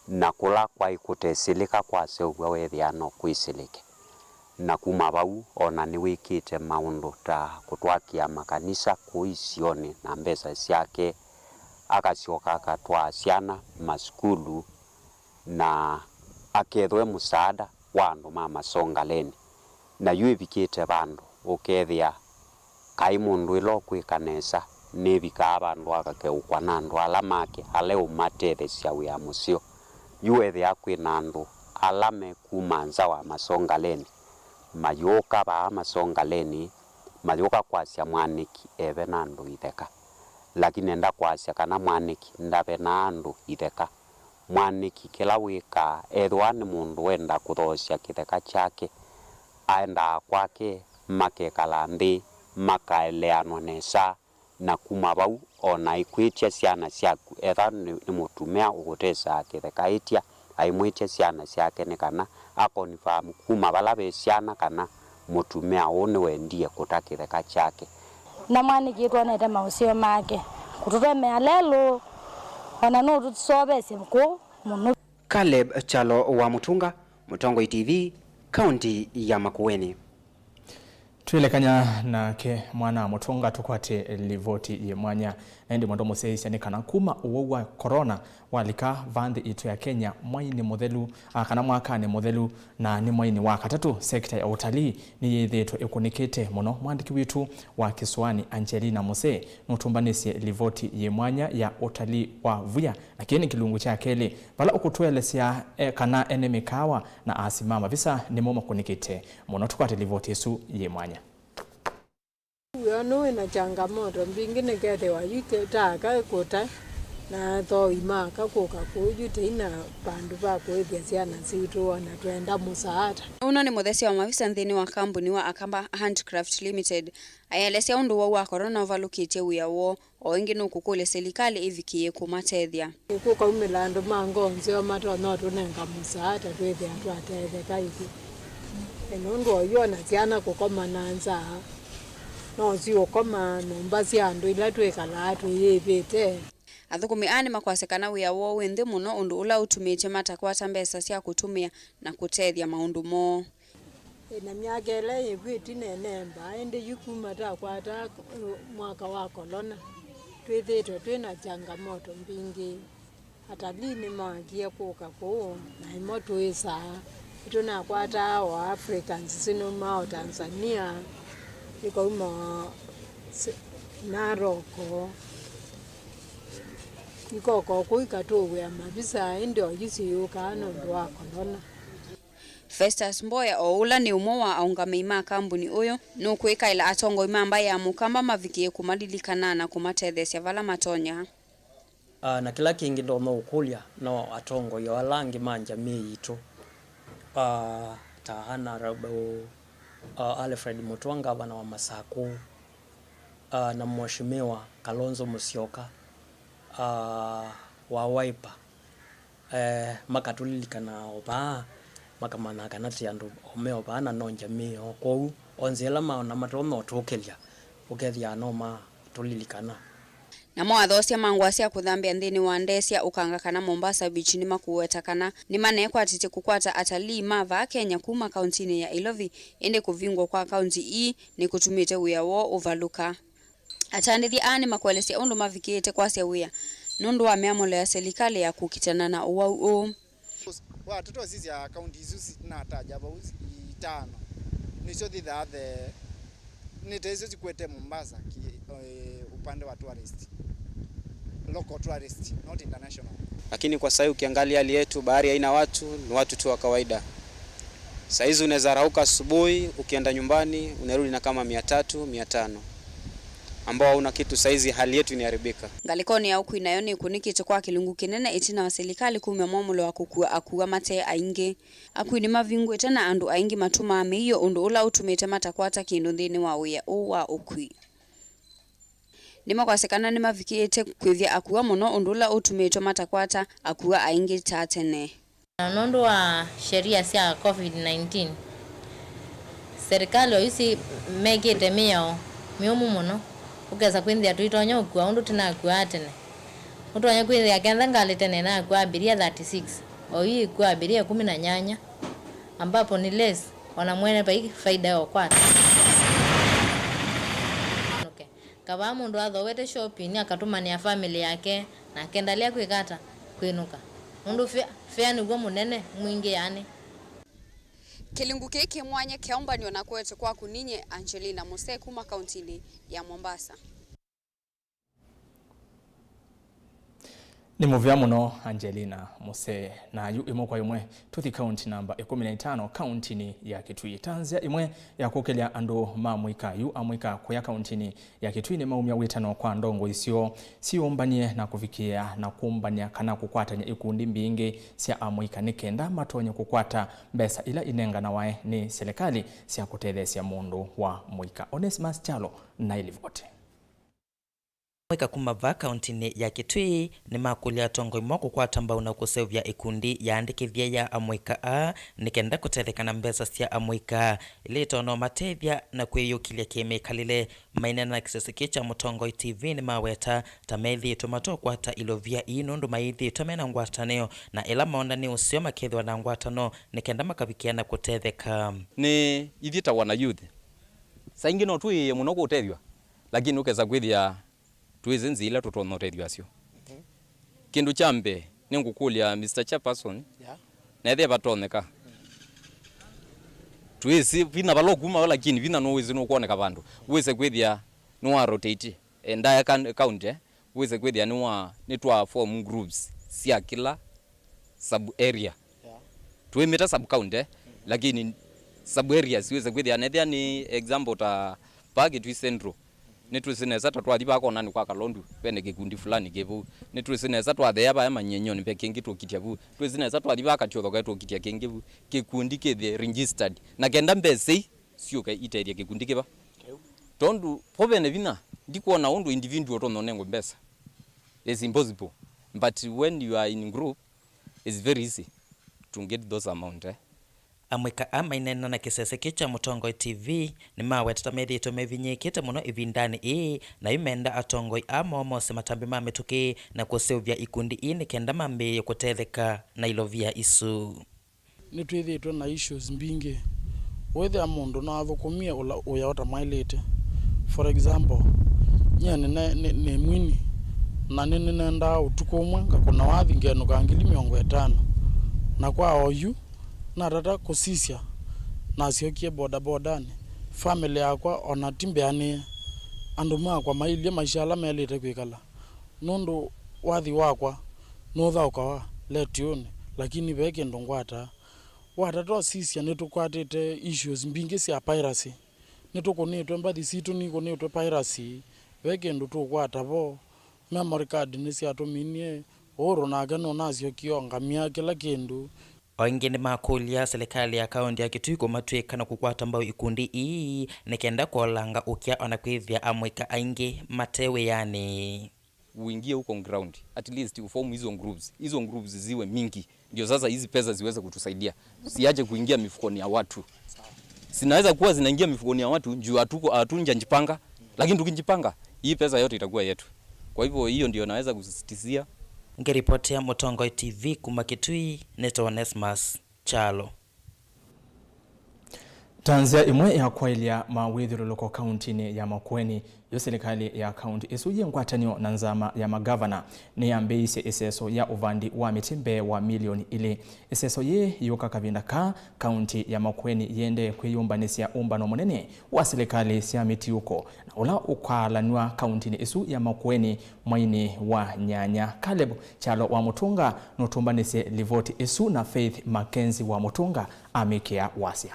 na kula kwa ikutesilika kwa seugwa wethiano kwisilike na kuma bau ona ni wikite maundu ta kutwakia makanisa kuisioni na mbesa ciake akacioka akatwa ciana maskulu na akethwe musaada wa andu ma Masongaleni na yuibikite bandu ukethia kai mundu ilo kwikanesa nebika abandu akakeukwa na andu ala make ale umatethesya wia musio yuethe akwina andu ala mekumanza wa Masongaleni mayuka ba Masongaleni mayuka kwasya mwaniki ebe na andu itheka lakini enda kwasya kana mwaniki ndabe na andu itheka mwaniki kila wika ethwa ni mundu wenda kuthosya kitheka chake aenda kwake makekala nthi makaeleanwa nesa na kuma bau ona ikwitia ciana ciaku etha ni mutumia ugutesa kitheka itia aimwitia ciana ciake ni kana akonifamu kuma bala be ciana kana mutumia one wendie kutakitheka chake na mwaniki tuonete mausio make kututemea lelo ona no tusobese mko muno. Caleb Chalo wa Mutunga, Mutongo TV, kaunti ya Makueni. Tuilekanya nake mwana Mutunga tukwate livoti ye mwanya endi mondo museisya ni kana kuma uwa corona walika vandi itu ya Kenya mwaini modelu kana mwaka ni modelu na ni mwaini wa katatu sekta ya utalii ni yethetwe ekunikete muno mwandiki witu wa Kiswani Angelina Muse nutumbanisye livoti ye mwanya ya utalii wa vuya lakini kilungu cha kele bala ukutwelesya kana enemikawa na asimama visa ni moma kunikete muno tukwate livoti yesu ye mwanya. Uyono ina changamoto mbingine kete wa yute taka kota na to imaka kuka kujute ina bandu ba kwethia ciana citu ona twenda musaada. Uno ni muthesi wa mavisa nthini wa kambuni wa Akamba Handcraft Limited ayelesya undu wa corona uvalukitie wiawo o ingi nukukule serikali ivikie kumatethia. Kuka umilando mangonzi o mato no tunenga musaada twethia twatetheka iki. Enundu oyona ciana kukoma nanza no sio kama nomba ciandu ila twekala twiyivite. Athukumi ane makwasekana wiawo winthe muno undu ula utumite matakwata mbesa cia kutumia na kutethia maundu mo. Na miaka ile yigwiti nenemba ende yukuma takwata mwaka wa corona twithitwe twina changamoto mbingi hata lini magia kuka ko na imoto isa tunakwata wa Africans sino mao Tanzania iko Naroko iko kuikatowe ya mabisa ndio yisiyuka ndo wa corona. Festus Mboya oula ni umo wa aungameima kambuni uyo nukwika ila atongo imamba ya mukamba mavikie kumadilikana na kumatethesya vala matonya. Na kila kingi ndo no ukulya no atongo yo alangi manja miitu tahana rabo Alfred Mutwanga bana wa Masaku na mheshimiwa Kalonzo Musyoka wa Wiper makatulilikana oba makamana kanati andu omeo bana nonja mio kou onzela maona matono tokelia ukethia noma tulilikana na mwathosya mangwasya kuthambia nthini wa ndesya ukanga kana Mombasa Beach ni makuwetakana ni manekwa atite kukwata atalii mava Kenya kuma kauntini ya Ilovi ende kuvingwa kwa kaunti hii ni kutumite wiawo uvaluka atandithi ane makwelesya undu mavikite kwasya wia nundu wa miamolo ya serikali ya kukitana na uwau watoto sisi ya kaunti hizi na taja bauzi itano nicho thithathe nitezo zikwete Mombasa upande wa tourist local tourist not international. Lakini kwa sasa ukiangalia hali yetu bahari haina watu, ni watu tu wa kawaida. Sasa hizi unaweza rauka asubuhi ukienda nyumbani unarudi na kama 300 500 ambao una kitu saizi hali yetu inaharibika. Ngalikoni ya uku inayoni kunikite kwa kilungu kinene itina wa serikali kumya mwamulo wa kukua akuwa mate aingi akuini mavingu tena andu aingi matuma ameyo undu ula utumite matakwata kindu nthini wa wia uwa ukui nima kwasekana nima vikiete kwithia akuwa muno undu ula utumite matakwata akuwa aingi tatene nundu wa sheria cia COVID-19 serikali oisi megite mio miumu muno ukeza kwinthia tuitonya ukua undu tinakua atene utonya kwinthia kentha ngali tene na kwa abiria 36 oyi kwa abiria 18 ambapo ni less wana mwene pa faida yao kwata okay kaba mundu athowete shopping akatumania family yake na kendalia kwikata kwinuka mundu fea niguo munene mwingi yani Kilungu kiki mwanya kiaumbanio na kwetu kwa kuninye Angelina Muse kuma kauntini ya Mombasa. Ni muvya muno Angelina Muse na yu imwe kwa imwe tuthi county number 15 county ni ya Kitui. Tanzia imwe ya kukelea andu mamwika yu amwika kwa ya county ni ya Kitui ni maumia witano kwa ndongo isio siombanie na kufikia na kumbania kana kukwatanya ikundi mbingi sia amwika nikenda matonye kukwata mbesa ila inenga na wae ni serikali sia kutethesia mundu wa mwika. Onesmus Chalo na ilivote. Mwika kumava kauntini ya Kitui ni makulia tongo imwa kukwata mbau na kusevya ikundi yaandikithia ya amwika a nikenda kutethekana mbesa sia amwika ili tono matethia na kwiyukilia kimikalile maina na kisesiki cha Mutongo TV ni maweta tamethi tomato kwata ilovia inundu maithi tomena ngwataneo na ila maonda ni usio makethwa na ngwatano nikenda makabikiana kutetheka ni ithita wana youth saingi no tui muno kutethwa lakini ukeza kwithia tuizenzi ila tutono tethwa sio kindu chambe ni ngukulia Mr. Chairperson na ethe batoneka tuizi vina balokuma lakini vina no wezi no kuoneka bandu wese kwithia no wa rotate endaya county wese kwithia ni twa form groups sia kila sub area tuimeta sub county lakini sub areas wese kwithia nethia ni example ta pagi twi central nitwisineza twathi bakona ni kwa Kalondu pene gikundi fulani gevu nitwisineza twathea ba manyenyo ni pekingi tukitia bu twisineza twathi bakatyo thoga tukitia kingi bu gikundi kithe registered na kenda mbese sio ka iteria gikundi kiba tondu pobene vina ndikuona undu individual tono nengo mbesa is impossible but when you are in group it's very easy to get those amount amwika amainena na kiseseki cha Mutongo TV ni maweta methi tomevinyikite muno ivindani na imenda atongoi amomo se matambi mametuki na kusevya ikundi ini kenda mambi kutetheka na ilovia isu nitwithitwe na issues mbingi wethe mundu na athukumia uya otamailite for example nyene ne mwini na nenda utuko umwe ngakona wathi ngeno ka 50 na kwa oyu na tata kusisia na siokie bodani family yakwa ona timbeani andu makwa mailie maishala melite kwikala nundu wathi wakwa no thauka wa letione lakini beke ndongwata watata sisia nitukwatite issues mbingi cia piracy nitukunitwe mbathi situ nikunitwe piracy beke ndu tukwata bo memory card ni cia tuminie oro na gano nacio kionga mia kila kindu oingi ni makulia serikali ya kaunti ya Kitui kumatwika na kukwata mbao ikundi nikenda kuolanga ukia ona kwithia amwika aingi matewe yani uingie huko ground at least uform hizo groups ziwe mingi ndio sasa hizi pesa ziweze kutusaidia siaje kuingia mifukoni ya watu sinaweza kuwa zinaingia mifukoni ya watu juu hatunja njipanga lakini tukinjipanga hii pesa yote itakuwa yetu kwa hivyo hiyo ndio naweza kusisitizia. Ngeripotia Mutongo TV kuma Kitui neto Onesmus Chalo. Tanzia imwe ya kwailia mawithiro loko county ya Makueni yo serikali ya county isuje ngwatanio na nzama ya magavana ni ambeise iseso ya uvandi wa mitimbe wa milioni ili iseso ye yoka kavinda ka county ya Makueni yende kwiyumbanisia umbano munene wa serikali sia mitiuko na ula ukalanwa county ni isu ya Makueni mwaini wa Nyanya. Caleb Chalo wa Mutunga notumbanise livoti isu na Faith Mackenzie wa Mutunga amekea wasia.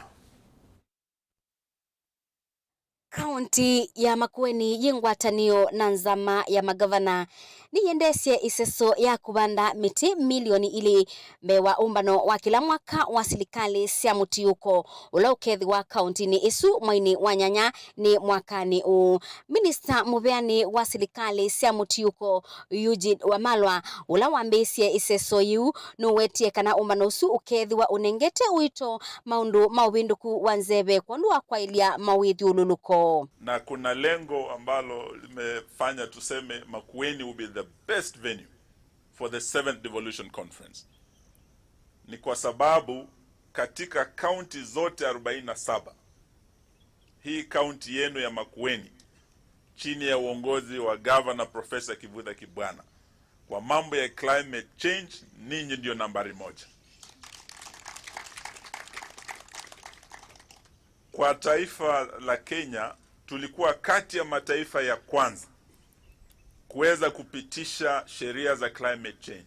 Kaunti ya Makueni yengwatanio na nzama ya magavana niyendesie iseso ya kubanda miti milioni ili mewa umbano wa kila mwaka wa serikali sia mutiuko ula ukethi wa kaunti ni isu mwaini wa Nyanya ni mwakani Minister mubeani wa serikali sia mutiuko Eugene Wamalwa ula wambesie iseso yu nuwetie kana umbano usu ukethi wa unengete uito maundu mawinduku wanzebe kwandu wa kwailia mawithi ululuko na kuna lengo ambalo limefanya tuseme Makueni will be the best venue for the 7th Devolution Conference. Ni kwa sababu katika county zote 47 hii county yenu ya Makueni chini ya uongozi wa Governor Professor Kivutha Kibwana kwa mambo ya climate change ninyi ndio nambari 1. Kwa taifa la Kenya tulikuwa kati ya mataifa ya kwanza kuweza kupitisha sheria za climate change.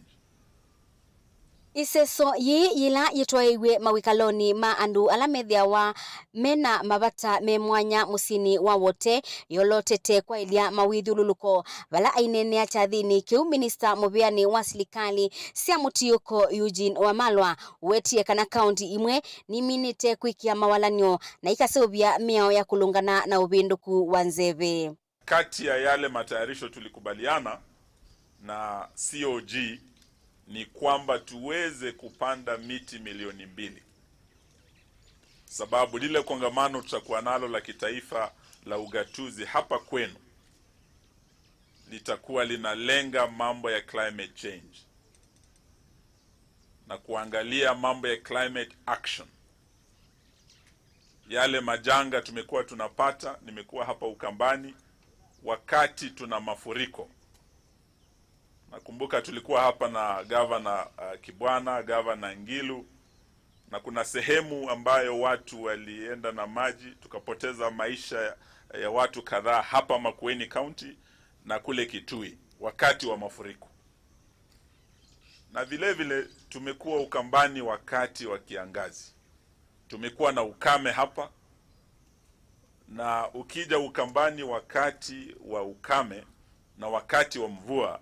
Iseso yila yitwaiwe mawikaloni ma andu alamethia mena mabata me mwanya musini wa wote yolotete kwa ilia mawithululuko vala ainene achathini kiu minister mubiani wa serikali cia mutiuko Eugene Wamalwa wetie kana county imwe ni minite kwikia mawalanyo na ikasubia miao ya kulungana na ubinduku wa nzeve. Kati ya yale matayarisho tulikubaliana na COG ni kwamba tuweze kupanda miti milioni 2. Sababu lile kongamano tutakuwa nalo la kitaifa la ugatuzi hapa kwenu litakuwa linalenga mambo ya climate change na kuangalia mambo ya climate action. Yale majanga tumekuwa tunapata, nimekuwa hapa Ukambani wakati tuna mafuriko. Nakumbuka tulikuwa hapa na Governor Kibwana, Governor Ngilu, na kuna sehemu ambayo watu walienda na maji, tukapoteza maisha ya watu kadhaa hapa Makueni County na kule Kitui wakati wa mafuriko. Na vile vile tumekuwa Ukambani wakati wa kiangazi. Tumekuwa na ukame hapa, na ukija Ukambani wakati wa ukame na wakati wa mvua,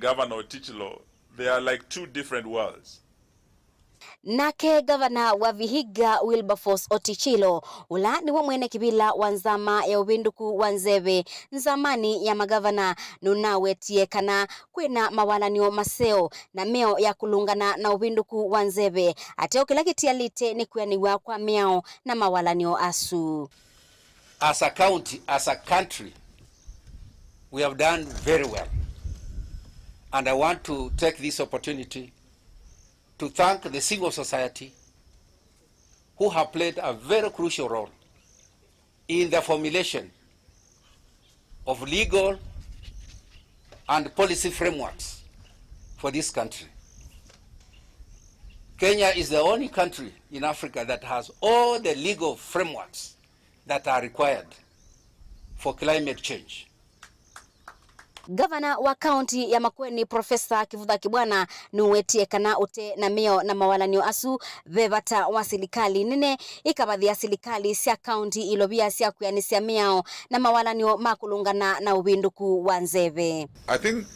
Governor Otichilo, they are like two different worlds. Nake Governor wa Vihiga Wilberforce Otichilo ula ni wa mwene kibila wa nzama ya ubinduku wa nzeve nzamani ya magavana nunawetie kana kwina mawalanio maseo na meo ya kulungana na ubinduku wa nzeve ateo kila kitialite ni kuyaniwa kwa meo na mawalanio asu. As a county, as a country, we have done very well. And I want to take this opportunity to thank the civil society who have played a very crucial role in the formulation of legal and policy frameworks for this country. Kenya is the only country in Africa that has all the legal frameworks that are required for climate change. Gavana wa kaunti ya Makueni Profesa Kivutha Kibwana nuwetie kana ute na meo na mawalanio asu vevata wa serikali nene ikabathia serikali cia kaunti ilobia cia kuyanisia meo na mawalanio makulungana na ubinduku wa nzeve. I think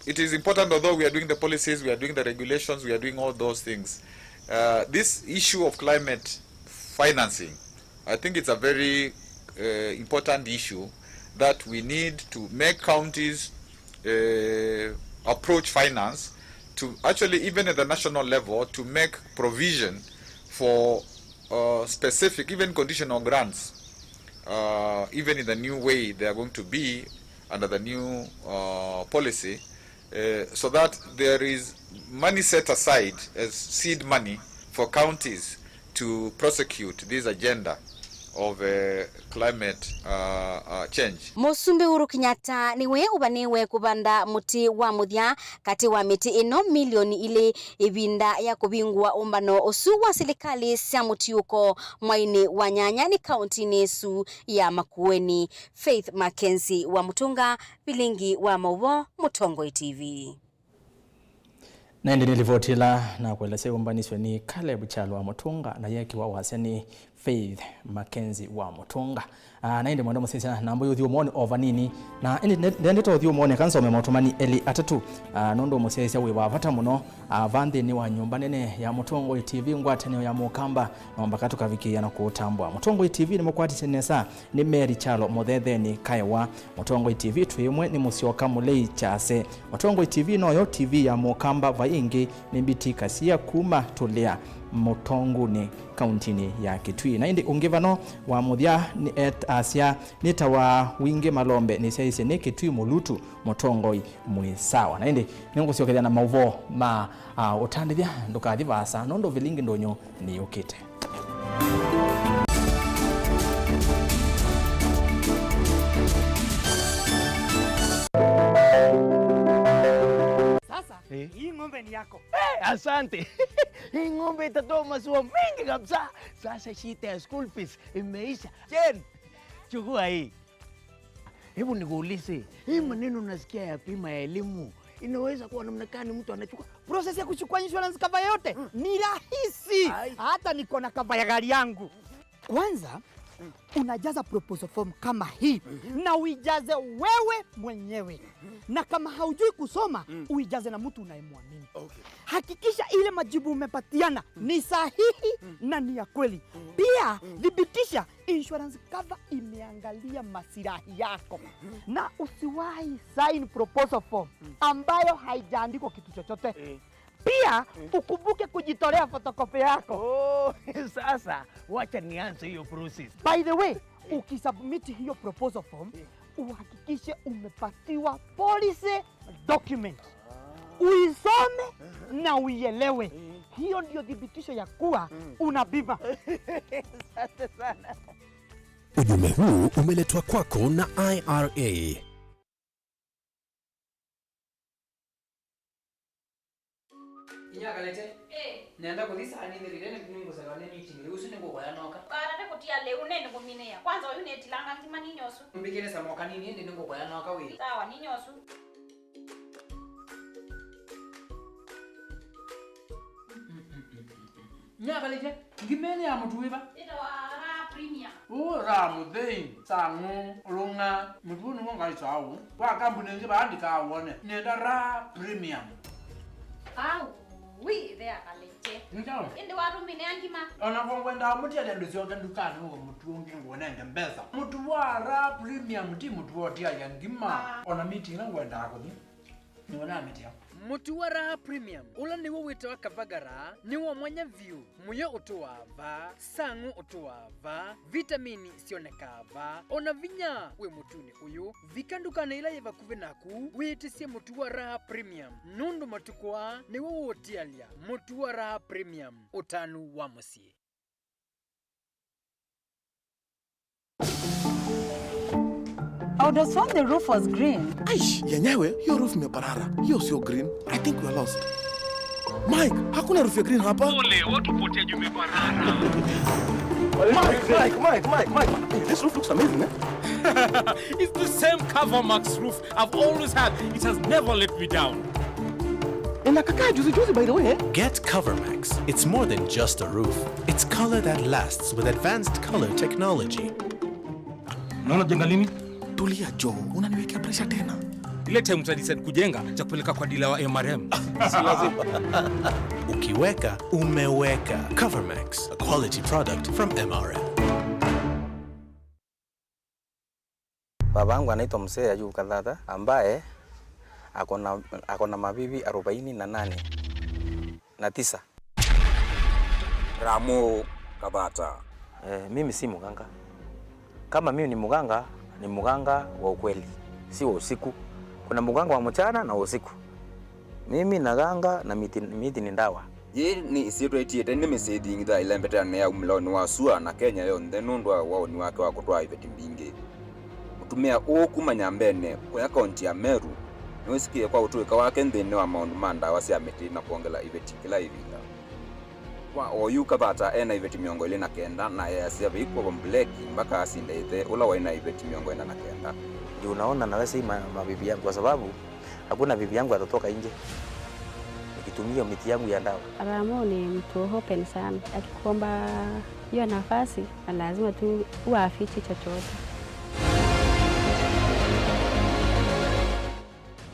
it is important, although we are doing the policies, we are doing the regulations, we are doing all those things. This issue of climate financing, I think it's a very important issue that we need to make counties approach finance to actually, even at the national level, to make provision for specific, even conditional grants, even in the new way they are going to be under the new policy, so that there is money set aside as seed money for counties to prosecute this agenda of climate change. Musumbi Uhuru Kenyatta niwe ubaniwe kubanda muti wa muthia kati wa miti ino milioni ile ibinda ya kubingwa umbano usu wa serikali cia mutiuko mwaini wa nyanya ni kaunti nesu ya Makueni. Faith Mackenzie wa Mutunga, Vilingi wa Mauvoo, Mutongoi TV. Na ndi nilivotila na kuelezea umbaniswe ni Caleb Chalo wa Mutunga na yeki wa waseni Faith Mackenzie wa Mutunga. Na ndi mwendo musisina na ambayo uthio mwone ovanini na ndendeta uthio mwone kansa umemotomani eli atatu nondo musisia wiwa vata muno vandi ni wa nyumba nene ya Mutongoi TV ngwatanio ya Mukamba nomba katuka vikia na kutambwa. Mutongoi TV ni mukwati senesa ni Mary Chalo muthethe ni kaiwa. Mutongoi TV twimwe ni musioka mulei chase. Mutongoi TV noyo TV ya Mukamba vaingi ni bitika sia kuma tulia Mutongu ni kauntini ya Kitui. Na indi ungivano wa muthia ni asia nita wa wingi malombe ni saisi ni Kitui mulutu Mutongoi mwisawa. Na indi ningusio na Mauvoo ma utandithia ndukathi vasa nondo Vilingi ndonyo ni ukite. Hii ng'ombe ni yako. Asante. Hii ng'ombe itatoa maziwa mengi kabisa. Sasa shida ya school fees imeisha. Jen, chukua hii. Hebu nikuulize, hii maneno nasikia ya bima ya elimu inaweza kuwa namna gani? Mtu anachukua process ya kuchukua insurance cover yote ni rahisi. Hata niko na cover ya gari yangu. Kwanza unajaza proposal form kama hii na uijaze wewe mwenyewe, na kama haujui kusoma uijaze na mtu unayemwamini. Hakikisha ile majibu umepatiana ni sahihi na ni ya kweli. Pia thibitisha insurance cover imeangalia maslahi yako, na usiwahi sign proposal form ambayo haijaandikwa kitu chochote. Pia ukumbuke kujitolea photocopy yako. Sasa wacha nianze hiyo process. By the way, ukisubmit hiyo proposal form, uhakikishe umepatiwa policy document. Uisome na uielewe. Hiyo ndio thibitisho ya kuwa una bima. Asante sana. Ujumbe huu umeletwa kwako na IRA. Inyagalete nenda kuthisa ni ndirire ningo sagane meeting leo sine ngo kwa noka barate kutia leo nene kumineya kwanza uyu netilanga ngima ninyosu mbikire samoka nini ndi ningo kwa noka we sawa ninyosu Nyagalete ngimene ya mtu wiba ita wa ra premium ra mudei sangu lunga mtu ningo ngai sawu wa kampuni nje baandika awone nenda ra premium wi there kalete Njalo indi warumine angima ona kwenda muti ya nduzi yote ndukani ngo mtu wonge ngone ngembeza mtu wara premium ti mtu wote ya ngima ona meeting na kwenda akoni ni wana meeting mutu wara premium ula niwo witwa kavagara niwo mwanya view muyo utuwava sangu utuwava vitamini sionekava ona vinya we mutuni uyu vikandukana ila yeva kuve naku witisie mutu wara premium nundu matukwa niwo wotialia mutu wara premium utanu wa musie. I would have sworn the roof was green. Aish, yenyewe, hiyo roof imeparara. Hiyo sio green. I think we are lost. Mike, hakuna roof ya green hapa. Ole, watu potea jume parara. Mike. This roof looks amazing, eh? It's the same CoverMax roof I've always had. It has never let me down. Inakakaa juzi by the way, eh? Get CoverMax. It's more than just a roof. It's color that lasts with advanced color technology. Naona jenga lini? Tulia Joe, unaniwekea pressure tena. Ile time utadecide kujenga cha kupeleka kwa dealer wa MRM. Si lazima. Ukiweka, umeweka. CoverMax, a quality product from MRM. Babangu anaitwa Mzee Ayubu Kadhata ambaye akona mabibi 48 Ramo Kadhata. Mimi si muganga. Kama mimi ni muganga wa ukweli, si wa usiku. Kuna muganga wa mchana na usiku. Mimi naganga na miti ni ndawa. Ye ni isiro etiete ni mesedi ngida ile mbetane ya umloni wa sua na Kenya yonde nundwa wao ni wake wa kutwa iveti mbinge. Mutumia okumanya mbene kwa kaunti ya Meru niwesikie kwa utuika wake ndene wa maundu manda wasia meti na kuongela iveti kila ivinga. Kwa oyu Kadhata ena iveti miongo ile na kenda na yasia biko kompleki mpaka asindete ula waina iveti miongo ina na kenda. Ndio unaona na wewe mabibi yangu kwa sababu hakuna bibi yangu atatoka nje nikitumia miti yangu ya ndawa. Ramo ni mtu open sana. Akikomba hiyo nafasi lazima tu uafiche chochote.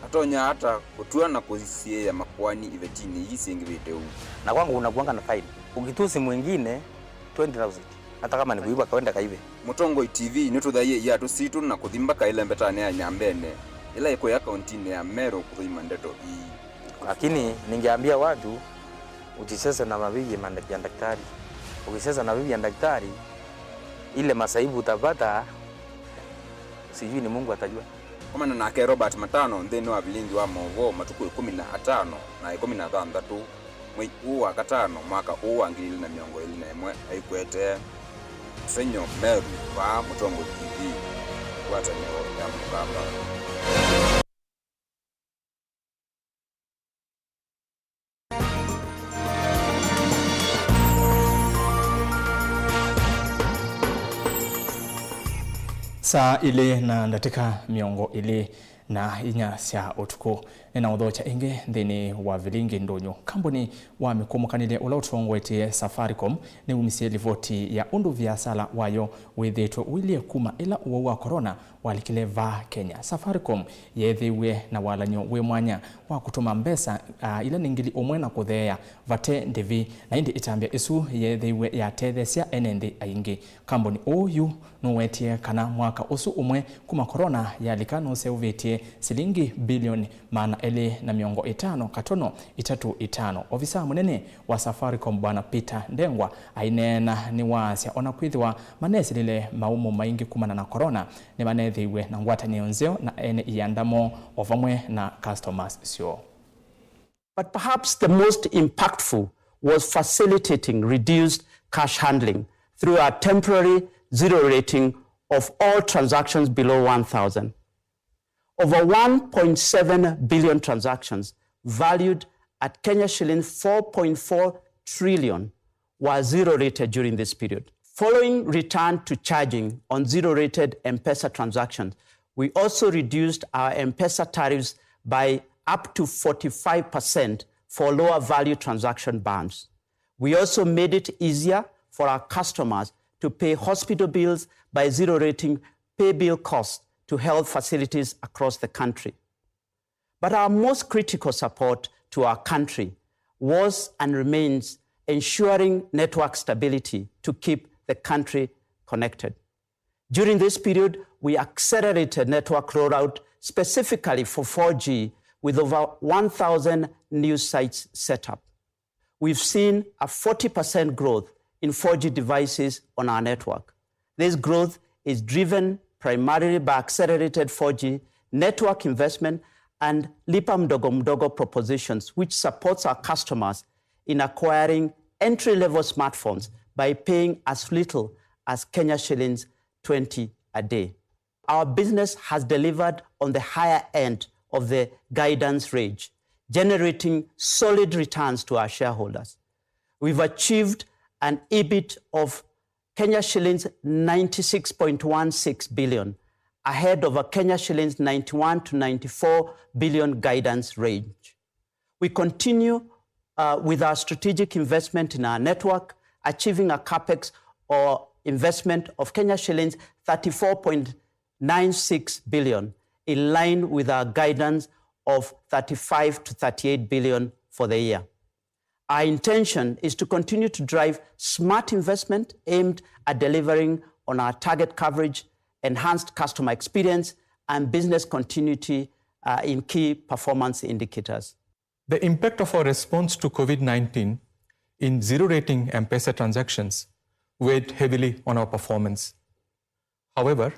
Atonya hata kutua na kuzisie ya makwani ivetini yisingi video. Na kwangu unakuanga na fine. Ukitusi mwingine 20,000. Hata kama ni kuiba kaenda kaibe. Mutongo TV nituthaie ya tusitu na kuthimba kaile mbetane ya nyambene. Ila iko ya kaunti ya Meru kuthima ndeto hii. Lakini ningeambia watu utisese na mabibi ya daktari. Ukisesa na bibi ya daktari ile masaibu utapata sijui ni Mungu atajua. Kama na ke Robert Matano ndeni wa Vilingi Wa Mauvoo matuku 15 na 16 mwezi wa katano mwaka huu wa 2021 aikwete Senyo Meru wa Mutongo TV watanyo ya mkamba. Saa ile na ndatika miongo ile na inya cia utuku na uthocha inge thini wa Vilingi ndonyo kambuni wa mikomokanile ula utongwetie Safaricom ni umisie livoti ya undu vya sala wayo withitwe wilie kuma ila uwa wa corona walikile va Kenya. Safaricom yethiwe na walanyo we mwanya wa kutuma mbesa ila ningili umwe na kuthea vate ndivi na indi itambia isu yethiwe ya tethesia enendi aingi. Kambuni uyu nuwetie kana mwaka usu umwe kuma corona yalikano seuvetie silingi bilioni maana ele na miongo 5.35. Ofisa munene wa Safaricom bwana Peter Ndengwa ainena ni wasya ona kwithiwa manesi lile maumo maingi kumana na corona ni manethiwe na ngwatanio nzeo na ene iandamo ovamwe na customers sio. But perhaps the most impactful was facilitating reduced cash handling through a temporary zero rating of all transactions below 1,000. Over 1.7 billion transactions valued at Kenya shillings 4.4 trillion were zero-rated during this period. Following return to charging on zero-rated M-Pesa transactions, we also reduced our M-Pesa tariffs by up to 45% for lower value transaction bands. We also made it easier for our customers to pay hospital bills by zero-rating pay bill costs to health facilities across the country. But our most critical support to our country was and remains ensuring network stability to keep the country connected. During this period, we accelerated network rollout specifically for 4G with over 1,000 new sites set up. We've seen a 40% growth in 4G devices on our network. This growth is driven primarily by accelerated 4G network investment and lipa mdogo mdogo propositions, which supports our customers in acquiring entry-level smartphones by paying as little as Kenya shillings 20 a day. Our business has delivered on the higher end of the guidance range, generating solid returns to our shareholders. We've achieved an EBIT of Kenya shillings 96.16 billion, ahead of a Kenya shillings 91 to 94 billion guidance range. We continue with our strategic investment in our network, achieving a capex or investment of Kenya shillings 34.96 billion, in line with our guidance of 35 to 38 billion for the year. Our intention is to continue to drive smart investment aimed at delivering on our target coverage, enhanced customer experience, and business continuity in key performance indicators. The impact of our response to COVID-19 in zero-rating M-Pesa transactions weighed heavily on our performance. However,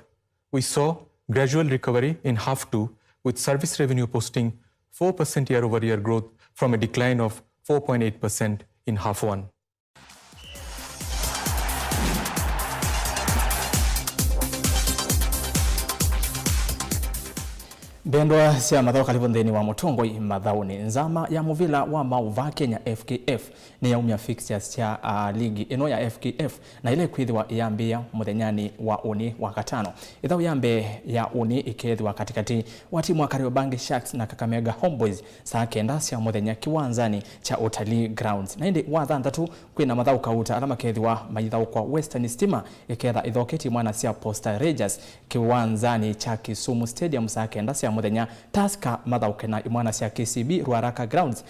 we saw gradual recovery in half two, with service revenue posting 4% year-over-year growth from a decline of 4.8% in half one. Bendwa cia mathao karibu nthini wa mutongoi mathauni nzama ya muvila wa Mauvoo Kenya FKF ni yaumia fixtures cia ligi ino ya FKF na ile kwithiwa yambia muthenyani wa uni wa gatano. Ithau yambe ya uni ikethwa katikati wa timu wa Kariobangi Sharks na Kakamega Homeboys saa kenda cia muthenya kiwanzani cha Utalii Grounds. Na indi wa thanthatu kwina mathau kauta alama kethwa maithau kwa Western Stima iketha ithoketi mwana cia Posta Rangers kiwanzani cha Kisumu Stadium saa kenda cia muthenya Taska mathauke na imwana cia KCB Ruaraka Grounds